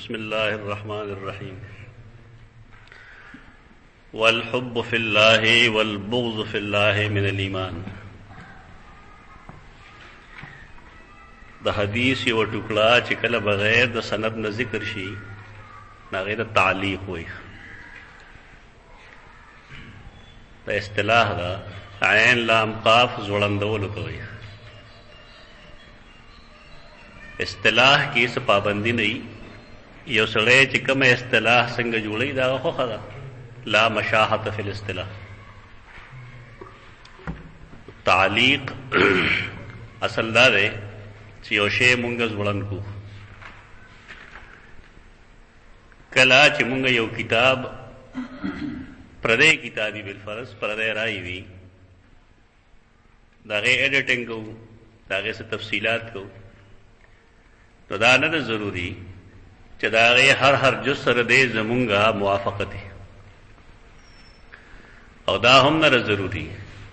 بسم الله الرحمن الرحيم. والحب في الله والبغض في الله من الإيمان. د حدیث یو ټوکړه چې کله بغیر د سند نه ذکر شي هغې ته تعلیق وایي. د اصطلاح ده عین لام قاف ځوړندولو ته وایي. اصطلاح کې څه پابندي نه وي. یو سړی چې کومه اصطلاح څنګه جوړوي دا هغه خوښه ده. لا مشاحة فی الاصطلاح. تعلیق اصل دا دی چې یو شی مونږ ځوړند کړو. کله چې مونږ یو کتاب پردی کتابي بالفرض پردی رایي وي د هغې ایډیټنګ کوو د هغې څه تفصیلات کوو نو دا نه ده ضروري چې د هغې هر جز سره دی زمونږه موافقت وي او دا هم نه ضروري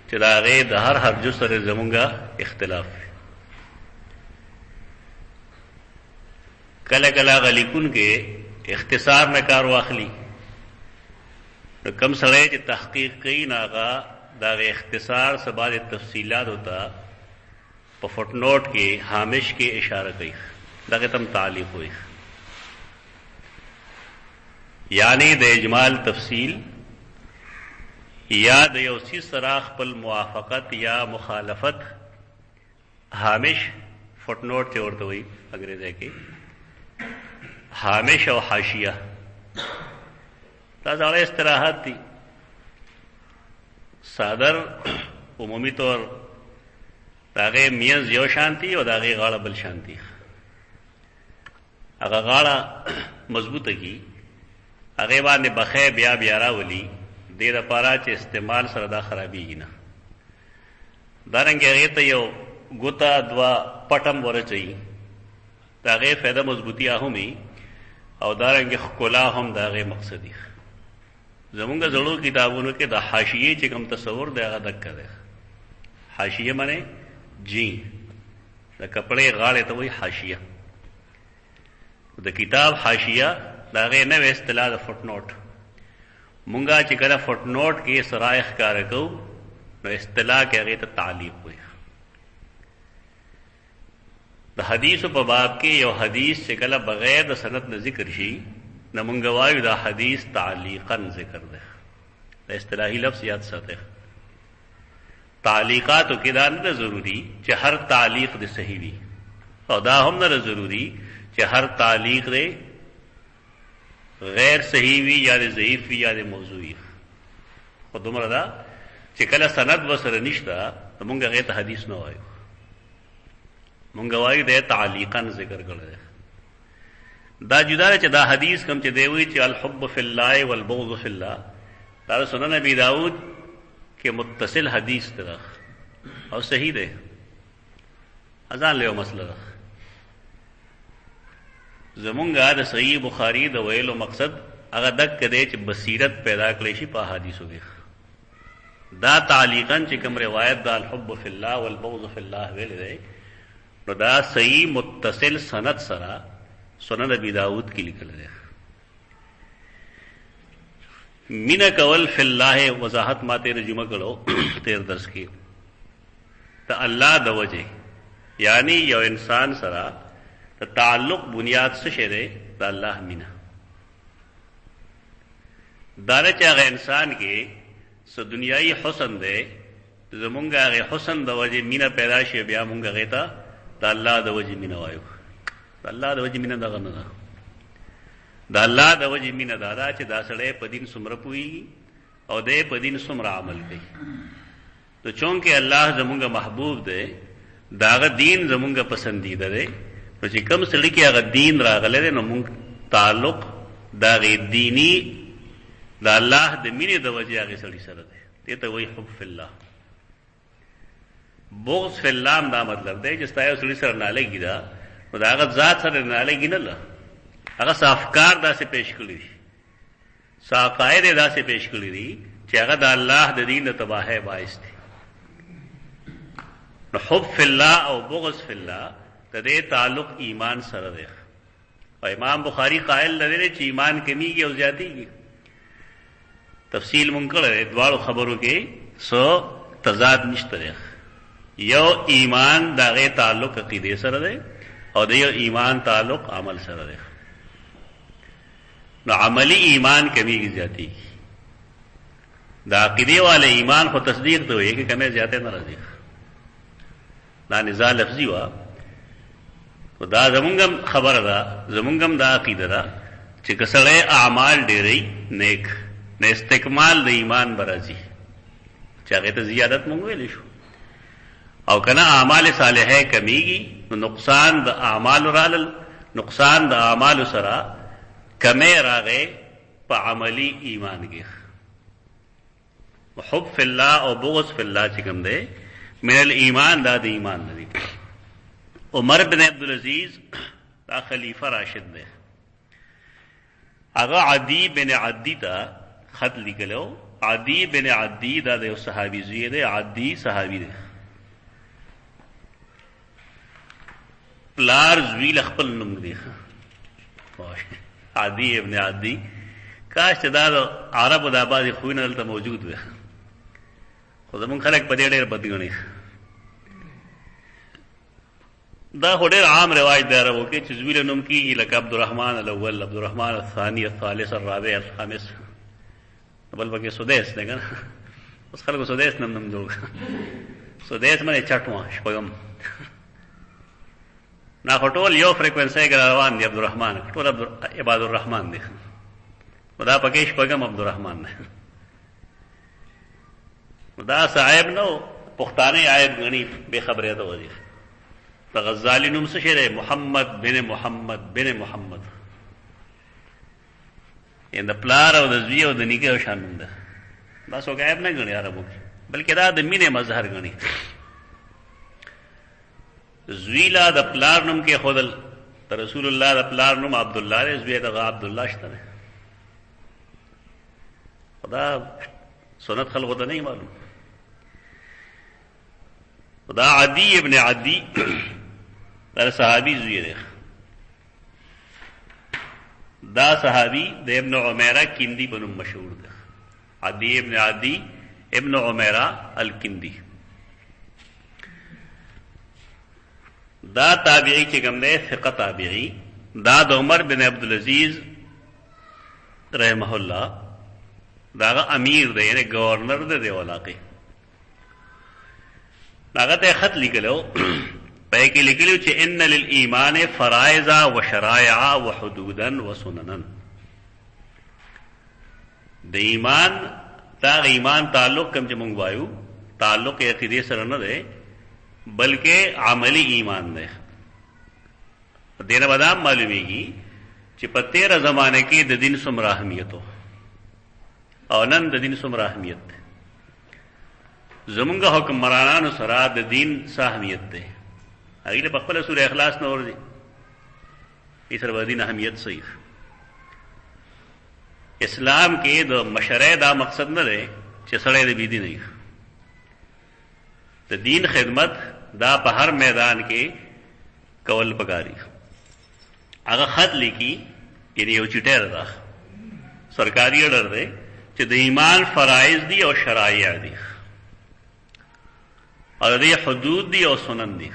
چې د هغې د هر جز سره زمونږه اختلاف وي. کله کله هغه لیکونکې اختصار نه کار واخلي نو کم سړی چې تحقیق کوي نو هغه د هغې اختصار څه بعضې تفصیلاتو ته په فوټ نوټ کې هامش کې اشاره کوي. دغه ته هم تعلیق وایي. یعنی د اجمال تفصیل یا د یو څیز سره خپل موافقت یا مخالفت هامش فوټ نوټ ته ورته وایي انګریزی کې. هامش او حاشیه دا زاړه اصطلاحات دي. صدر عمومي طور د هغې میز یو شانتي او د هغې غاړه بل شانتي. هغه غاړه مضبوطه کي هغې باندې بخی بیا بیا راولي دې دپاره چې استعمال سره دا خرابېږي نه. دارنګې هغې ته یو ګوته دوه پټم ورچوي د هغې فایده مضبوطیا هم وي او دارنګې ښکلا هم د هغې مقصد وي. زمونږ زړو کتابونو کې د حاشیې چې کوم تصور دی هغه دقه دی. حاشیه معنی جی د کپړې غاړې ته وایي حاشیه. د کتاب حاشیه د هغې نوې اصطلاح د فوټ نوټ. مونږه چې کله فوټ نوټ کې سرای ښکاره کوو نو اصطلاح کې هغې ته تعلیق وایي. د حدیثو په باب کې یو حدیث چې کله بغیر د سند نه ذکر شي نو مونږ وایو دا حدیث تعلیقا ذکر دی. د اصطلاحي لفظ یاد ساتئ. تعلیقاتو کې دا نه ضروري چې هر تعلیق د صحیح وي او دا هم نه ضروري چې هر تعلیق دی غیر صحیح وي یا د ضعیف وي یا د موضوع وي. خو دومره ده چې کله سند ورسره نشته نو مونږ هغې ته حدیث نه وایو. مونږ وایو دی تعلیقا ذکر کړی دی. دا جدا ده چې دا حدیث کوم چې دی وایي چې الحب فی الله والبغض فی الله دا د سنن ابي داود کې متصل حدیث دی او صحیح دی. ځان له یو مسله ده. زمونږ د صحیح بخاري د ویلو مقصد هغه دک دی چې بصیرت پیدا کړی شي په احادیثو کې. دا تعلیقا چې کوم روایت دا الحب فی الله والبغض فی الله ویلی دی نو دا صحیح متصل سند سره سنن ابي داود کې لیکل دی. مینه کول فی الله وضاحت ما تیر جمعه کړو تیر درس کې ته الله د وجه یعنی یو انسان سره د تعلق بنیاد څه شی دی د الله مینه. دا نه چې هغه انسان کې څه دنیایي حسن دی زمونږ هغې حسن د وجې مینه پیدا شي بیا مونږ هغې ته د الله د وجې مینه وایو. د الله د وجې مینه دغه نه ده. د الله د وجې مینه دا ده چې دا سړی په دین څومره پوهېږي او دی په دین څومره عمل کوي. نو چونکې الله زمونږ محبوب دی د هغه دین زمونږ پسندیده دی نو چې کوم سړي کې هغه دین راغلی دی نو مونږ تعلق د هغې دیني د الله د مینې د وجې هغې سړي سره دی. دې ته وایي حب فی الله. بغض فی الله هم دا مطلب دی چې ستا یو سړي سره نالګي ده نو د هغه ذات سره نالګي نه ده. هغه څه افکار داسې پیش کړي دي څه عقاید یې داسې پیش کړي دي چې هغه د الله د دین د تباهۍ باعث دي. نو حب فی الله او بغض فی الله د دې تعلق ایمان سره دی. او امام بخاری قائل لري چې ایمان کمیږي او زیاتیږي. تفصیل مونږ کړه دواړو خبرو کې سو تضاد نشته. یو ایمان دغه تعلق عقیده سره دی او د یو ایمان تعلق عمل سره دی. نو عملی ایمان کمیږي زیاتیږي. دا عقیده والے ایمان خو تصدیق ته وایي چې کمه زیاته نه راځي. دا نزاع لفظي وا دا زمونږم خبره ده، زمونږم دا عقیده ده چې کسړې اعمال ډېرې نیک نه استکمال د ایمان برازي چې هغه ته زیادت مونږ ویل شو. او کنا اعمال صالحه کمیږي نو نقصان د اعمال رالل، نقصان د اعمال سره کمه راغې په عملی ایمان کې. حب فی الله او بغض فی الله چې کوم دی من الایمان، دا د ایمان دی. عمر بن عبدالعزیز دا خلیفہ راشد دی. هغه عدی بن عدی ته خط لیکلو. عدی بن عدی دا د یو صحابي زوی دی. عدی صحابي دی. پلار زوی خپل نوم دی عدی ابن عدی. کاش چې دا عربو د آبادي خوینه دلته موجود وي، خو زمونږ خلک په دې ډېر بد ګڼي. دا خو ډېر عام رواج دی عربو کې چې زوی له نوم کېږي لکه عبدالرحمن الاول، عبدالرحمن الثاني، الثالث، الرابع، الخامس. بل پکې سدیس دی که نه؟ اوس خلکو سدیس نوم جوړ کړ. سدیس معنې چټ وه شپږم. نا خو ټول یو فریکوینسۍ کې روان دي. عبدالرحمن ټول عباد الرحمن دی. دا پکې شپږم عبدالرحمن دی. دا صاحب نو پښتانه عیب غني به خبره ته وځي. د غزالی نوم څه شی دی؟ محمد بن محمد بن محمد. ان د پلار او د زوی او د نیکه او شان نوم ده. دا څوک عیب نه غني عربو کې، بلکې دا د مینې مظهر غني. زوی لا د پلار نوم کې خودل د رسول الله د پلار نوم عبد الله دی، زوی د عبد الله شته دی. خدا سنت خلقو ته نه معلوم. دا عدی ابن عدی دا صحابی زوی دی. دا صحابی د ابن عمیرہ کندی بنو مشهور دی. عدی ابن عدی ابن عمیرہ الکندی. دا تابعی چې کوم دی ثقه تابعی. دا د عمر بن عبدالعزیز رحمه الله داغه امیر دی، یعنی گورنر دی د علاقې. داغه ته خط لیکلو. په کې لیکلو چې ان للایمان فرائض و شرائع و حدودا و سننا. د ایمان دا ایمان تعلق کوم چې مونږ وایو تعلق عقیده سره نه دی بلکې عملی ایمان دی. دینه بدام معلومیږي چې په 13 زمانه کې د دین څومره اهمیت او نن د دین څومره اهمیت دی. زمونږ حکمرانانو سره د دین څه اهمیت دی. هغه له خپل سورې اخلاص نه ورځي. یې سره د دین اهمیت صحیح. اسلام کې د مشرع دا مقصد نه دی چې سړی د بيدین نه. د دین خدمت دا په هر میدان کې کول پکاري. هغه خط لیکي یعنی یو چټه ده سرکاري اډر دی چې د ایمان فرایض دي او شرایع دي او د حدود دي او سنن دي.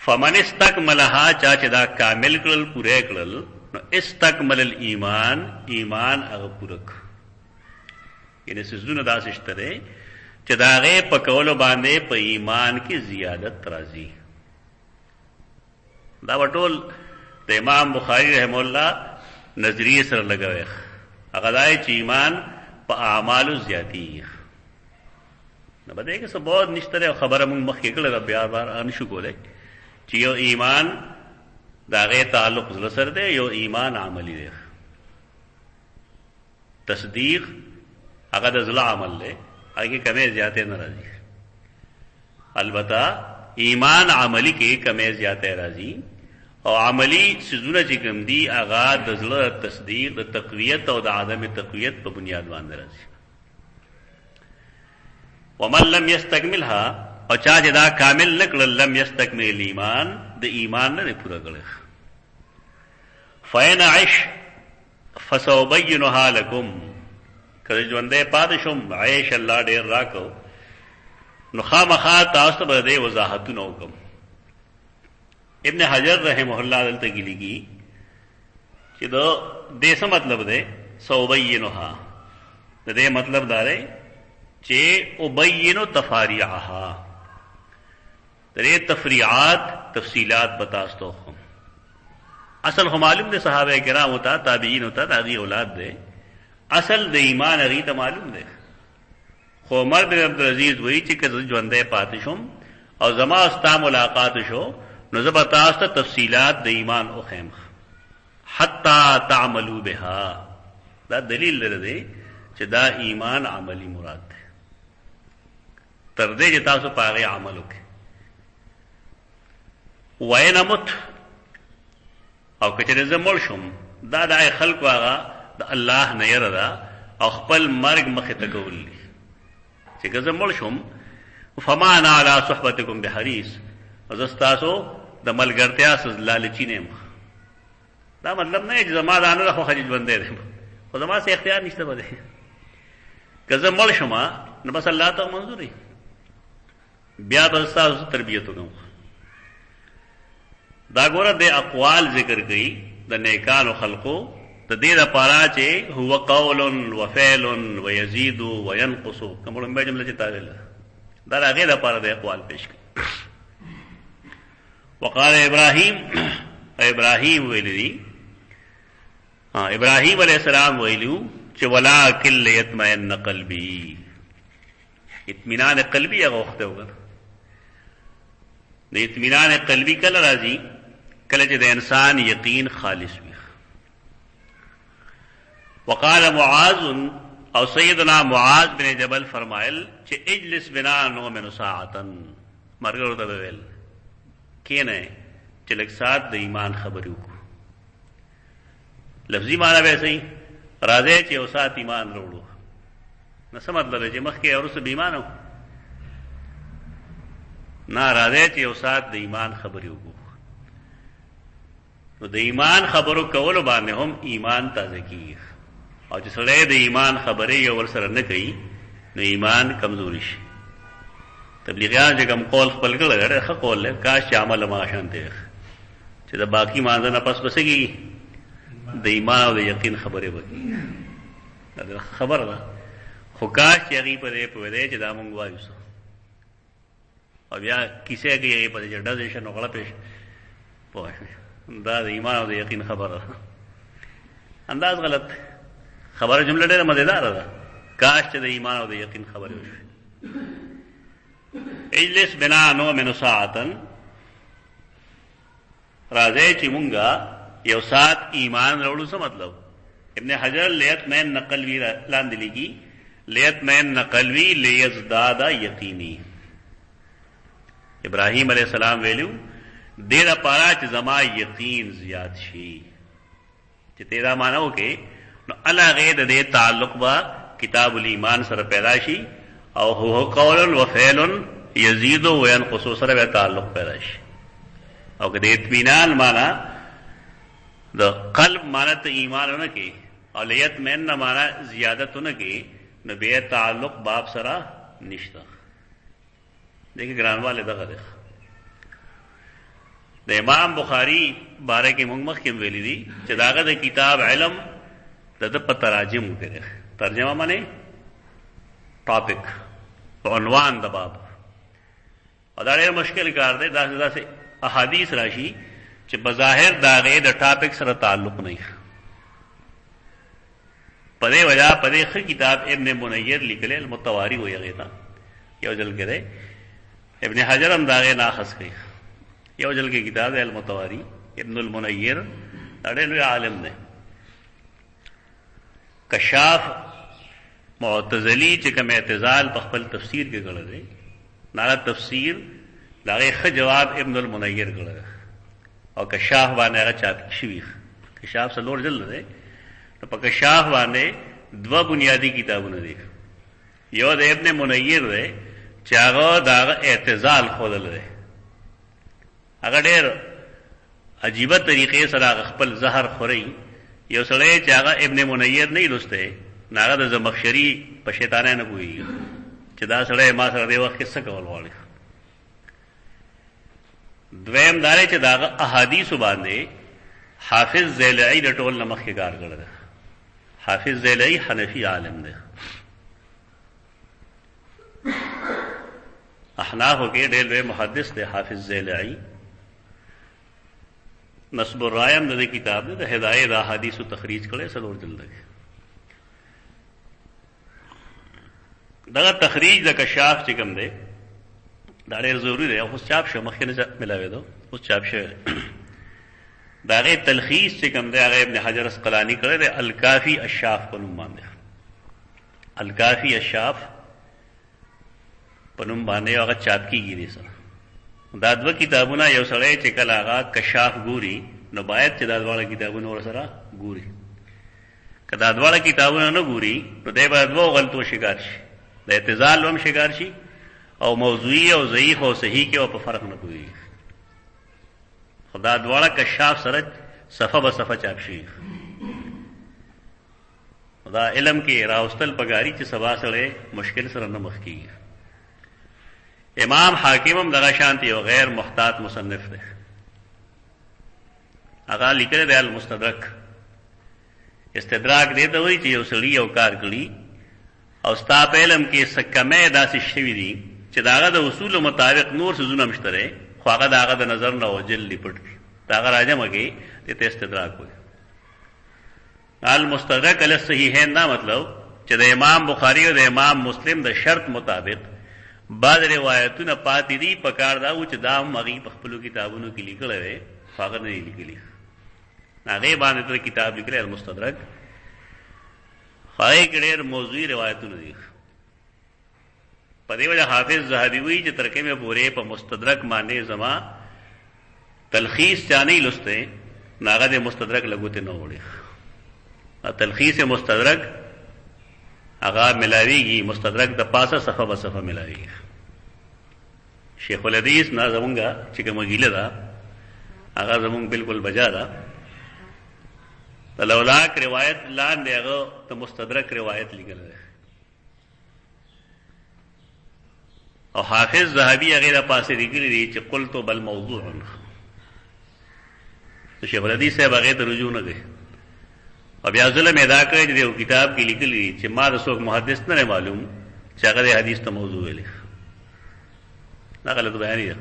فمن استکملها چا چې دا کامل کړل پوره کړل نو استکمل الایمان ایمان هغه پورک. یعنی سزونه داسې شته چې دا هغه په کولو باندې په ایمان کې زیادت راځي. دا وټول د امام بخاری رحم الله نظریه سره لګوي. هغه دای چې ایمان په اعمالو زیاتی نه بده کې څه ਬਹੁਤ نشته. خبره موږ مخکې کړل بیا بار ان شو کولای چې یو ایمان دا غي تعلق زړه سره دی، یو ایمان عملی دی. تصدیق هغه د زړه عمل دی، هغه کمه زیاته نه راځي. البته ایمان عملی کې کمه زیاته راځي او عملی سيزونه چې کوم دي هغه د زړه تصدیق د تقویت او د عدم تقویت په بنیاد باندې راځي. ومن لم يستكملها او چا چې دا کامل نکړل لم يستكمل ایمان د ایمان نه پوره کړی. فین عش فسوبینها لکم، کله ژوندی پاتې شم عیش الله ډېر راکو نو خامخا تاسو ته به دې وضاحتونه وکړم. ابن حجر رحمه الله دلته کې لیکي چې دې څه مطلب دی سوبینها، د دې مطلب دا دی چې ابین تفاریعها، درې تفریعات تفصیلات بتاستو. اصل خو معلوم دي صحابه کرام ہوتا تابعین ہوتا داغي اولاد دے، اصل د ایمان هغه ته معلوم دی. خو عمر بن عبدالعزیز وایي چې که ژوندی پاتې شم او زما ستا ملاقات شو نو زه به تاسو ته تفصیلات د ایمان وښیم حتی تعملوا بها. دا دلیل لري دی چې دا ایمان عملی مراد دی، تر دې چې تاسو په هغې عمل وکړئ. وین مت، او که چېرې زه مړ شم، دا د خلکو هغه د الله نه یره ده او خپل مرګ مخې ته کول دي چې که زه مړ شم فما انا علی صحبتکم بحریص، زه ستاسو د ملګرتیا څه لالچي نه یم. دا مطلب نه چې زما دا نه ده خو ښه ژوندی دی، خو زما څه اختیار نشته به دی. که زه مړ شم نو بس الله ته منظور دی، بیا به ستاسو تربیت وکړم. دا ګوره د اقوال ذکر کوي د نیکانو خلقو د دې لپاره چې هو قول و فعل و یزيد و ينقص، کومه لمبه جمله چې تاویل دا هغه لپاره د اقوال پیش کړي. وقال ابراهیم ویلی، ابراهیم علیہ السلام ویلو چې ولکن لیطمئن قلبی، اطمینان قلبی هغه وخت وګړه. د اطمینان قلبی کله راځي؟ کله چې د انسان یقین خالص وي. وقال معاذ، او سیدنا معاذ بن جبل فرمایل چې اجلس بنا نؤمن ساعتا، مرګ ورته ویل کینه چې لږ ساعت د ایمان خبرې وکړو. لفظي معنی به صحیح راځي چې یو ساعت ایمان وروړو، نو څه مطلب دی چې مخکې او وروسته بې ایمانه وو؟ نه، راځي چې یو ساعت د ایمان خبرې وکړو. نو د ایمان خبرو کولو باندې هم ایمان تازه کیږي، او چې سړی د ایمان خبرې یو ورسره نه کوي نو ایمان کمزوري شي. تبلیغیان چې کوم قول خپل کړی دی ښه قول دی، کاش چې عمل ماشان دی چې د باقي مانځه نه پس پسې کېږي د ایمان او د یقین خبرې به کېږي. دا خبره ده، خو کاش چې هغې په دې پوه دی چې دا مونږ وایو څه، او بیا کیسې کوي هغې په دې چې ډزې شه نو غړپ یې پوه شوې. دا د ایمان او د یقین خبره ده، انداز غلط دی. خبره جمله ډېره مزیداره ده، کاش چې د ایمان او د یقین خبرې وشوې. اجلس بنا نؤمن ساعتا، راځئ چې مونږه یو ساعت ایمان راوړو. څه مطلب؟ ابن حجر لیطمئن قلبی لاندې لیکي لیطمئن قلبی لیزداد یقینی. ابراهیم علیہ السلام ویلو دې لپاره چې زما یقین زیات شي، چې تیرا مانو کې نو الله غیر دې تعلق با کتاب الایمان سره پیدا شي، او هو قول و فعل یزيد و ينقص سره به تعلق پیدا شي. او که دې اطمینان معنا د قلب معنا ته ایمان نه کې، او لیطمئن معنا زیادت نه کې، نو به تعلق باب سره نشته. دیکھیں ګرانواله دغه ده د امام بخاری باره کې موږ مخکې ویلي دي چې داغه د کتاب علم د په تراجم کې ترجمه معنی ټاپک عنوان د باب، او دا ډېر مشکل کار دی. داسې احادیث راشي چې بظاهر داغه د ټاپک سره تعلق نه وي. په دې وجہ په دې ښه کتاب ابن منیر لیکل المتواری وایي هغې ته یو ځل کې دی، ابن حجر هم داغه ناخذ کوي. یو ځل کې کتاب ہے المتواری، ابن المنیر ډېر لوی عالم دی. کشاف معتزلی چې کوم اعتزال په خپل تفسیر کې کړی دی، ناره تفسیر داغه ښه جواب ابن المنیر کړی، او کشاف باندې هغه چاپ شوی. کشاف څلور جلد دی، نو په کشاف باندې دوه بنیادی کتابونه دي. یو د ابن منیر دی چې هغه داغه اعتزال خودل دی، هغه ډېر عجیبه طریقې سره خپل زهر خوري. یو سړی چې هغه ابن منیر نه لسته ناغه د زمخشری په شیطانه نه پوي چې دا سړی ما سره دی وخت څه کول غواړي. دویم داري چې داغه احادیث باندې حافظ زیلعی د ټول نمخ کې کار کړل. حافظ زیلعی حنفی عالم دی. احناف کې ډېر لوی محدث دی حافظ زیلعی. نصب الرایم د کتاب د هدایت احادیث تخریج کړي سلور جلد دی. دا تخریج د کشاف چې کوم دی دا ډېر ضروری دی. اوس چاپ شو مخکې نه ملاوي دو اوس چاپ شو. دا غي تلخیص چې کوم دی هغه ابن حجر اسقلانی کړی دی الکافی الشاف په نوم باندې. الکافی الشاف په نوم باندې هغه چاپ کیږي دي سره. دا دوه کتابونه یو سړی چې کله هغه کشاف ګوري نو باید چې دا دواړه کتابونه ور سره ګوري. که دا دواړه کتابونه نه ګوري نو دی به دوه غلطو شکار شي. د اعتزال هم شکار شي او موضوعي او ضعیف او صحیح کې په فرق نه کوي. خدا دواړه کشاف سره صفه به صفه چاپ شي. دا علم کې راوستل پګاری چې سبا سره مشکل سره نه مخ کیږي. امام حاکم هم دغه شانتی او غیر محتاط مصنف دی. هغه لیکل دی المستدرک. استدراک دی ته وایي چې یو سړی یو کار کړي او ستا په علم کې سکمه داسې شوي دي چې داغه د اصول مطابق نور سيزونه مشتره خو هغه داغه د نظر نه وجل لپټ داغه راځم کې ته استدراک وایي. المستدرک علی الصحیحین دا مطلب چې د امام بخاری او د امام مسلم د شرط مطابق بعض روایتونه پاتې دي پکار دا و چې دا مغي په خپل کتابونو کې لیکل وي فقط نه لیکلي. هغه باندې تر کتاب لیکل المستدرک خای ګډیر موضوعي روایتونه دي. په دې وجه حافظ زاهدی وی چې ترکمه پورې په مستدرک باندې زما تلخیص چانه لسته ناغه د مستدرک لګوته نه وړي. تلخیص مستدرک هغه ملاویږي مستدرک د پاسه صفه به صفه ملاویږي. شیخ الحدیث نا زمونږه چې کومه ګیله ده هغه زمونږ بالکل بجا ده. د لولاک روایت لاندې هغه د مستدرک روایت لیکل ده او حافظ ذهبی هغه د پاسه لیکلي دي چې قلت بل موضوع. شیخ الحدیث صاحب هغه ته رجوع نه کوي او بیا ظلم ادا کوي چې یو کتاب کې لیکلي چې ما د څوک محدث نه معلوم چې هغه د حدیث ته موضوع ویلي. دا غلط بیان دی.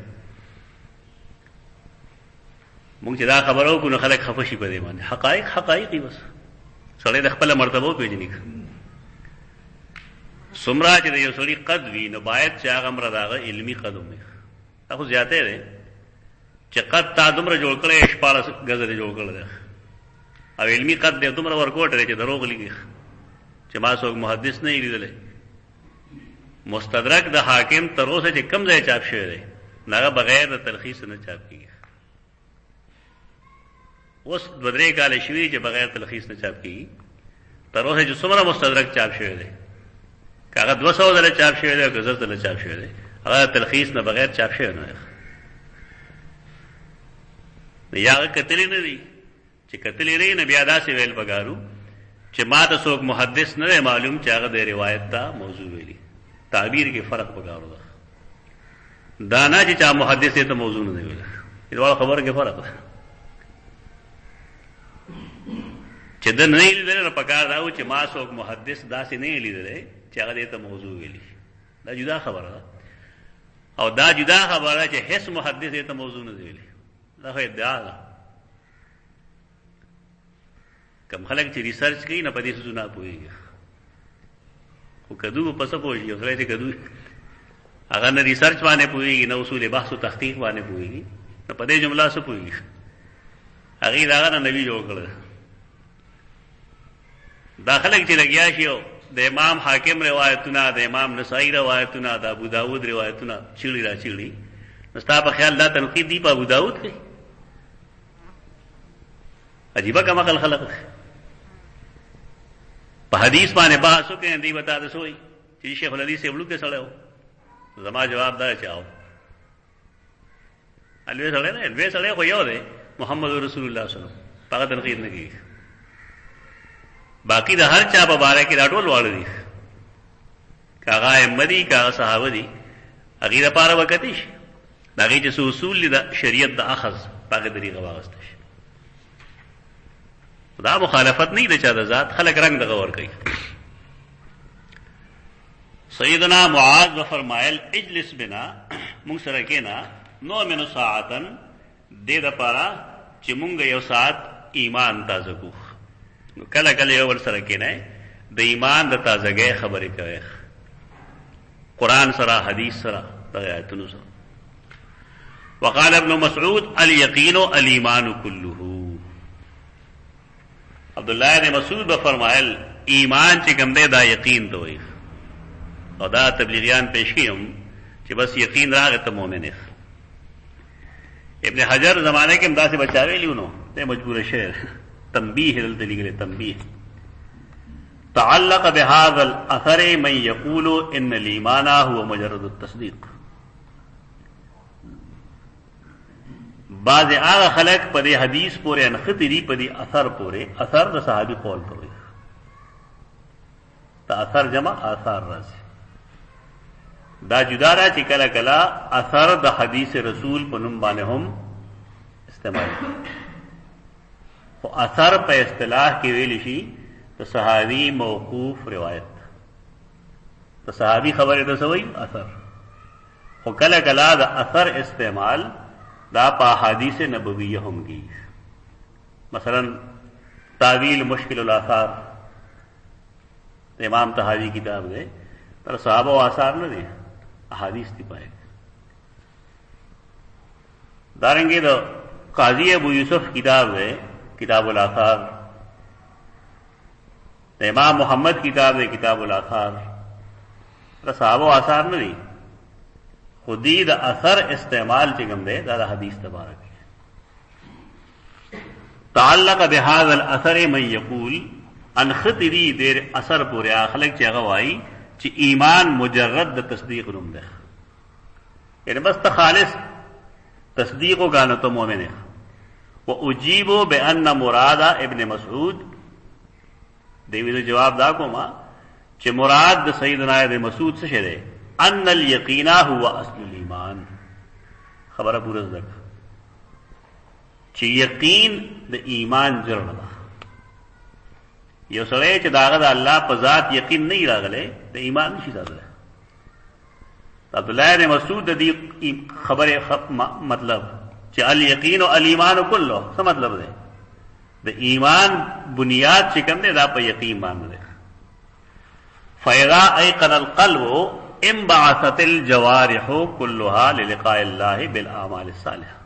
مونږ چې دا خبرو کو نو خلک خفه شي په دې باندې. حقایق بس سړی د خپل مرتبه پیژني. سمرا چې یو سړی قد وی نو باید چې هغه مرادغه علمی قدم وي. دا خو زیاته دی چې قد تا دومره جوړ کړي شپاله غزل جوړ کړل او علمی قد دې دومره ورکوټ لري چې دروغ لیکي چې ما څوک محدث نه لیدل. مستدرک د حاکم تر اوسه چې کم ځای چاپ شوی دی هغه بغیر د تلخیص نه چاپ کیږي. اوس د درې کال شوی چې بغیر تلخیص نه چاپ کیږي. تر اوسه چې څومره مستدرک چاپ شوی دی هغه 200 دله چاپ شوی دی او 1000 دله چاپ شوی دی هغه تلخیص نه بغیر چاپ شوی نه. یا کتلی نه دی چې کتلی لري نه بیا داسې ویل بګارو چې ما ته څوک محدث نه معلوم چې هغه د روایت ته موضوع ویلي. تعبیر کې فرق بګارو ده. دانا چې چا محدث ته موضوع نه ویل دا خبره کې فرق ده. چې د نه لیدل نه پکار دا و چې ما څوک محدث داسې نه لیدل چې هغه ته موضوع ویلي. دا جدا خبره ده او دا جدا خبره چې هیڅ محدث ته موضوع نه ویلي. دا خو ادعا ده. کم خلک چې ریسرچ کوي نه په دې څه نه پوهیږي خو کدو په څه پوهیږي. یو سړی چې کدو هغه نه ریسرچ باندې پوهیږي نه اصول بحث او تحقیق باندې پوهیږي نه په دې جمله څه پوهیږي. هغه دا نه نبی جوړ کړل. دا خلک چې لګیا شي د امام حاکم روایتونه د امام نسائی روایتونه د ابو داود روایتونه چیړي را چیړي نو ستا په خیال دا تنقید دی په ابو داود کې. عجیبه کما خلق په حدیث باندې بحث وکړي دی بتا د سوئی چې شیخ الحدیث یې بلو کې سره زما جواب دا چاو الوی سره نه الوی سره خو یو دی محمد رسول الله صلی الله علیه وسلم هغه تنقید نه کیږي. باقی د هر چا په باره کې دا ټول واړه دي، کاغه ائمه دي کاغه صحابه دي، هغې دپاره وکتې شي د هغې چې څه اصول دي د شریعت د اخذ په هغې طریقه واخیسته شي. دا مخالفت نه د چا د ذات، خلک رنګ دغه ورکوي. سیدنا معاذ به فرمایل اجلس بنا، مونږ سره کېنه، نؤمن ساعتا، دې دپاره چې مونږ یو ساعت ایمان تازه کو. نو کله کله یو بل سره کېنئ د ایمان د تازګۍ خبرې کوئ، قرآن سره، حدیث سره، دغه آیتونو سره. وقال ابن مسعود الیقین الایمان کله. عبداللہ ابن مسعود به فرمایل ایمان چې کوم دی دا یقین ته وایي، او دا تبلیغیان پیش کیم چې بس یقین راغی ته مؤمن یې. ابن حجر زمانه کې هم داسې بچا ویلي نو دی مجبور شعر تنبیه دلته لیکلی تنبیه. تعلق بهذا الاثر من يقول ان الايمان هو مجرد التصديق. بعض هغه خلک په دې حدیث پورې انخطری په دې اثر پورې، اثر د صحابي قول ته وایي، تا اثر جمع آثار راځي. دا جدا را چې کله کله اثر د حدیث رسول په نوم باندې هم استعمال کړي، خو اثر په اصطلاح کې ویل شي د صحابي موقوف روایت، د صحابي خبره د سوي اثر. خو کله کله د اثر استعمال دا په احادیث نبویه هم کیږي. مثلا تعویل مشکل الاثار د امام طحاوی کتاب دی، پر صحابه او آثار نه دي، احادیث دي پای. دارنګه د قاضی ابو یوسف کتاب دی کتاب الاثار، د امام محمد کتاب دی کتاب الاثار، پر صحابه او آثار نه دي، خودی د اثر استعمال چې کوم دی دا د حدیث تبارک. تعلق بهذا الاثر من يقول ان خطری دیر اثر پورې اخلق چې هغه وایي چې ایمان مجرد د تصدیق نوم دی، یعنی بس ته خالص تصدیق وکړه ته مؤمن یې. واجیب بان مراد ابن مسعود، دیوی جواب دا کوما چې مراد د سیدنا ابن مسعود څه شه دی؟ ان الیقین هو اصل الایمان. خبره پوره ده چې یقین د ایمان جوړه ده. یو سړی چې داغه د الله په ذات یقین نه راغلی د ایمان نشي راغلی. عبدالله بن مسعود د دې خبره مطلب چې الیقین و الایمان کله څه مطلب دی؟ د ایمان بنیاد چې کوم دی دا په یقین باندې دی. فاذا ایقن القلب انبعثت الجوارح كلها للقاء الله بالاعمال الصالحه.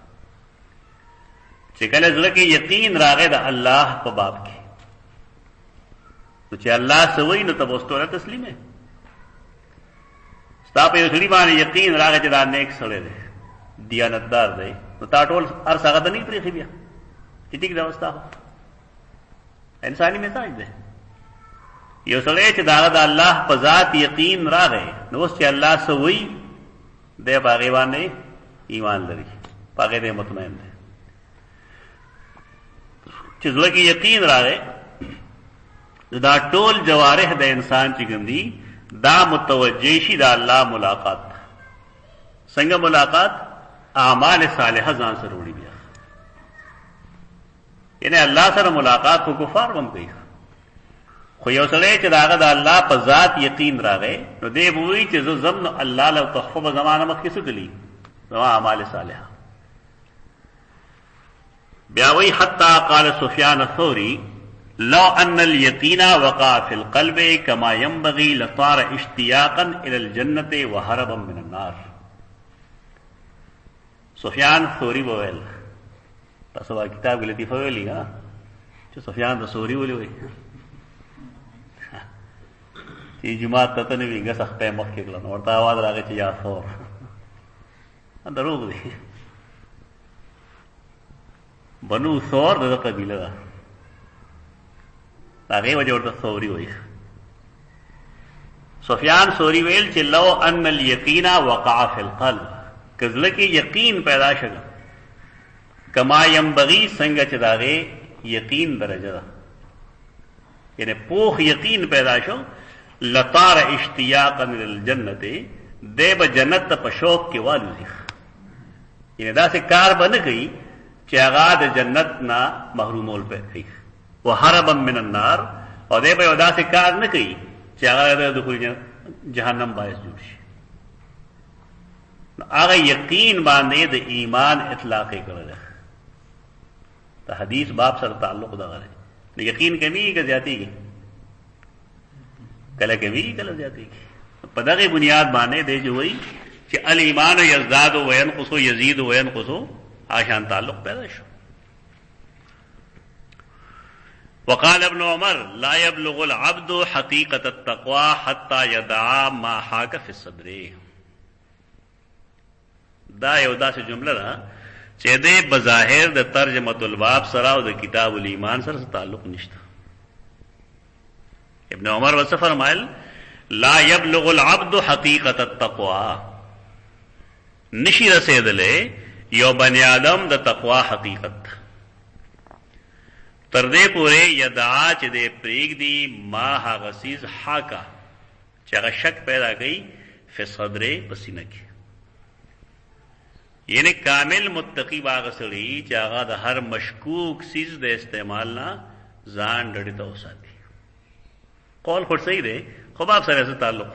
چې کله زړه کې یقین راغی د الله په باب کې، نو چې الله سوي نو تاسو ته تسلیم ہے. ستا په سړي باندې یقین راغی چې دا نیک سړی دی، دیانتدار دی، نو تا ټول هر څه غته نه پرېږي بیا چې ټیک دا وستا انساني مزاج دی. یو سړی چې دا د الله په ذات یقین راغی نو اوس چې الله سوي دی باغې باندې ایمان لري، باغې دې مطمئن دی. چې زړه کې یقین راغی دا ټول جوارح د انسان چې کوم دي دا متوجه شي د الله ملاقات. څنګه ملاقات؟ اعمال صالحه ځان سره وړي بیا، یعنی الله سره ملاقات کو کفار هم کوي. خو یو سړی چې داغه د الله په ذات یقین راغی نو دی به وایي چې زه ضمن الله له تحفه په زمانه مخکې څه کړي زما اعمال صالحه. بیا وایي حتی قال سفیان الثوری لو ان اليقين وقع في القلب كما ينبغي لصار اشتياقا الى الجنه وهربا من النار. سفیان ثوری وویل، تاسو دا کتاب کې لطیفه ویلي ها چې سفیان د ثوری ولې وایي چې جماعت ته نه ویګه سخته مخ کې کړل ورته आवाज راغی چې یا ثور. دروغ دی، بنو ثور د قبیله ده، هغه وجه ورته ثوری وایي. سفیان ثوری ویل چې لو ان الیقین وقع فی القلب، کله کې یقین پیدا شګ کما ینبغي څنګه چې داغه یقین درجه ده، یعنی پوخ یقین پیدا شو، لطار اشتیاقا للجنت، دیب جنت په شوق کې والوزی، یعنی دا سے کار بنه کوي چې هغه د جنت نه محرومول پې وهربا من النار، او دیب یو دا سے کار نه کوي چې هغه د دخول جهنم باعث جوړ شي. هغه یقین باندې د ایمان اطلاق کړل. ته حدیث باب سره تعلق دا غره یقین کمی که زیاتی کی، کله کمی کله زیاتی کی. په دغه بنیاد باندې دی جو وی چې الایمان یزداد و ينقص یزيد و ينقص، آشان تعلق پیدا شو. وقال ابن عمر لا يبلغ العبد حقيقة التقوى حتى يدعى ما حاك في الصدر. دا یو داسې جمله ده چې د بظاهر د ترجمه الباب سره او د کتاب الایمان سره تعلق نشته. ابن عمر وصف فرمایل لا يبلغ العبد حقيقة التقوى، نشي رسیدلې یو بنی آدم د تقوا حقیقت تر دې پورې یدعا چې دې پریګ دی ما هغه سیز حاکا چې هغه شک پیدا کوي فی صدر پسینه کې، یعنی کامل متقی باغ سړي چې هغه د هر مشکوک سیز د استعمال نه ځان ډډې ته وساتي. قول خو صحیح دی خو باب سره څه تعلق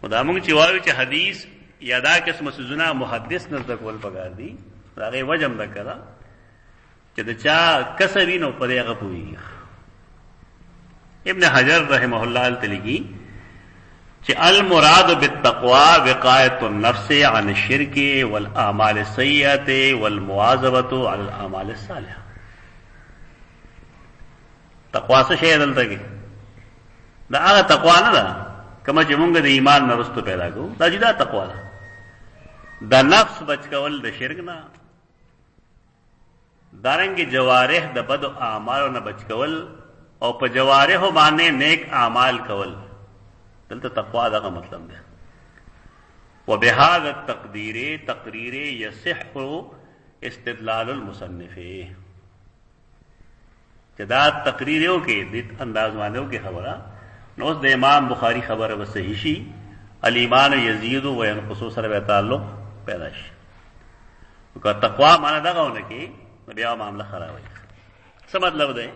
خدا موږ چې وایو چې حدیث یا دا قسم سوزونه محدث نه ذکر پکار دي، هغه وجم ده کړه چې د چا کسبی نو پرې هغه پوي. ابن حجر رحمه الله تعالی چې المراد بالتقوى وقایة النفس عن الشرك والاعمال السیئة والمواظبة على الاعمال الصالحة. تقوا څه شی دلته کې؟ دا هغه تقوا نه ده کومه چې موږ د ایمان نه رستو پیدا کوو، دا جدا تقوا ده. د نفس بچ کول د شرک نه، دارنګ جوارح د بد اعمالو نه بچ کول، او په جوارح باندې نیک اعمال کول، دلته تقوا دا مطلب ده. وبهذا التقدير تقرير يصح استدلال المصنف، چې دا تقریر یو کې د انداز باندې کې خبره نو اوس د امام بخاری خبره به صحیح شي، الایمان یزيد و ينقص سره به تعلق پیدا شي. که تقوا معنا دا غوونه کې بیا معاملہ خراب وي. څه مطلب ده؟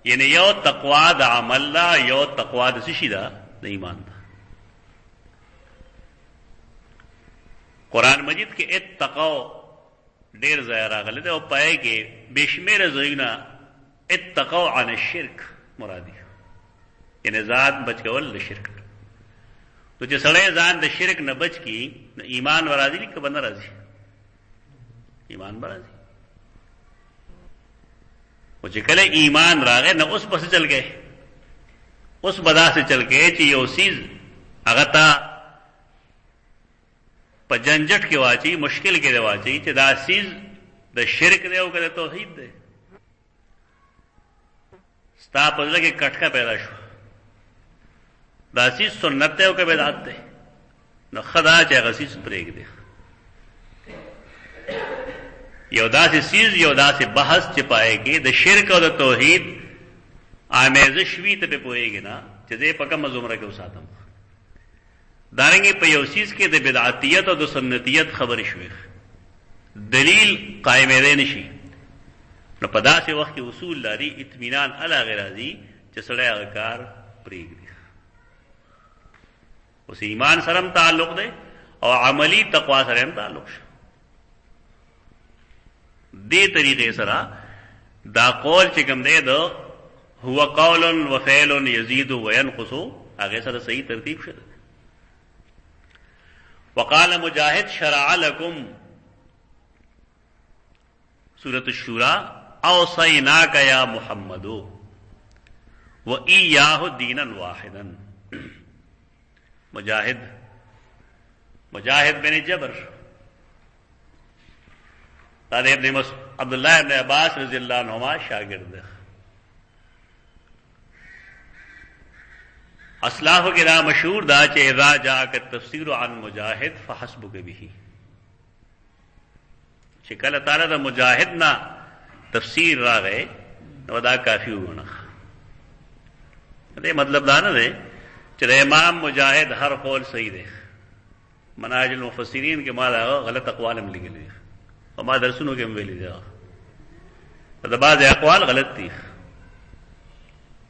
یعنی یو تقوا د عمل لا، یو تقوا د شي دا د ایمان دا. قرآن مجید کې اتقوا ډیر ځای راغلی دی او پای کې بشمیره ځایونه اتقوا عن الشرك مرادی، یعنی ذات بچ کول د شرک. تو چې سړی ځان د شرک نه بچ کی نو ایمان ورازي که بنه راځي؟ ایمان برازي. او چې کله ایمان راغی نو اوس پس چل گئے، اوس بدا سے چل گئے چې یو سیز هغه تا په جنجټ کې واچي، مشکل کې واچي چې دا سیز د شرک دی او کله توحید دی. ستا په ځل کې کټکا پیدا شو، دا سیز سنت دی او که بدعت دی، نو خدا چې هغه سیز پرېږ دی. یو داسې سیز یو داسې بحث چې پایږي د شرک او د توحید آمیزش وی ته په پوهیږي نه چې دې په کومه زمره کې وساتم. دارنګه په یو سیز کې د بدعتیت او د سنتیت خبرې شوې، دلیل قائمې دی نشي. نو په داسې وخت کې اصول لري اطمینان علی غیر راضی چې سړی هغه کار پرېږدي. اوس ایمان سره تعلق دی او عملی تقوا سره هم تعلق شي. دې طریقې سره دا قول چې کوم دی دو هو قول و فعل یزيد و ينقص، هغه سره صحیح ترتیب شته. وقال مجاهد شرع لكم سورۃ الشورى اوصیناک یا محمد و ایاه دینا واحدا. مجاهد بن جبر ابن عبداللہ ابن عباس رضی اللہ عنہما شاگرد. اسلاف کے دا مشہور دا چې اذا جاءك التفسير عن مجاهد فحسبك به، چې کله تعالی د مجاهد نه تفسیر راغی نو دا کافی وونه. دې مطلب دا نه دی چې د امام مجاهد هر قول صحیح دی. منهاج المفسرین کې ما دا غلط اقوال هم لګلي او ما درسونو کې هم ویلي دي دا بعض اقوال غلط دي،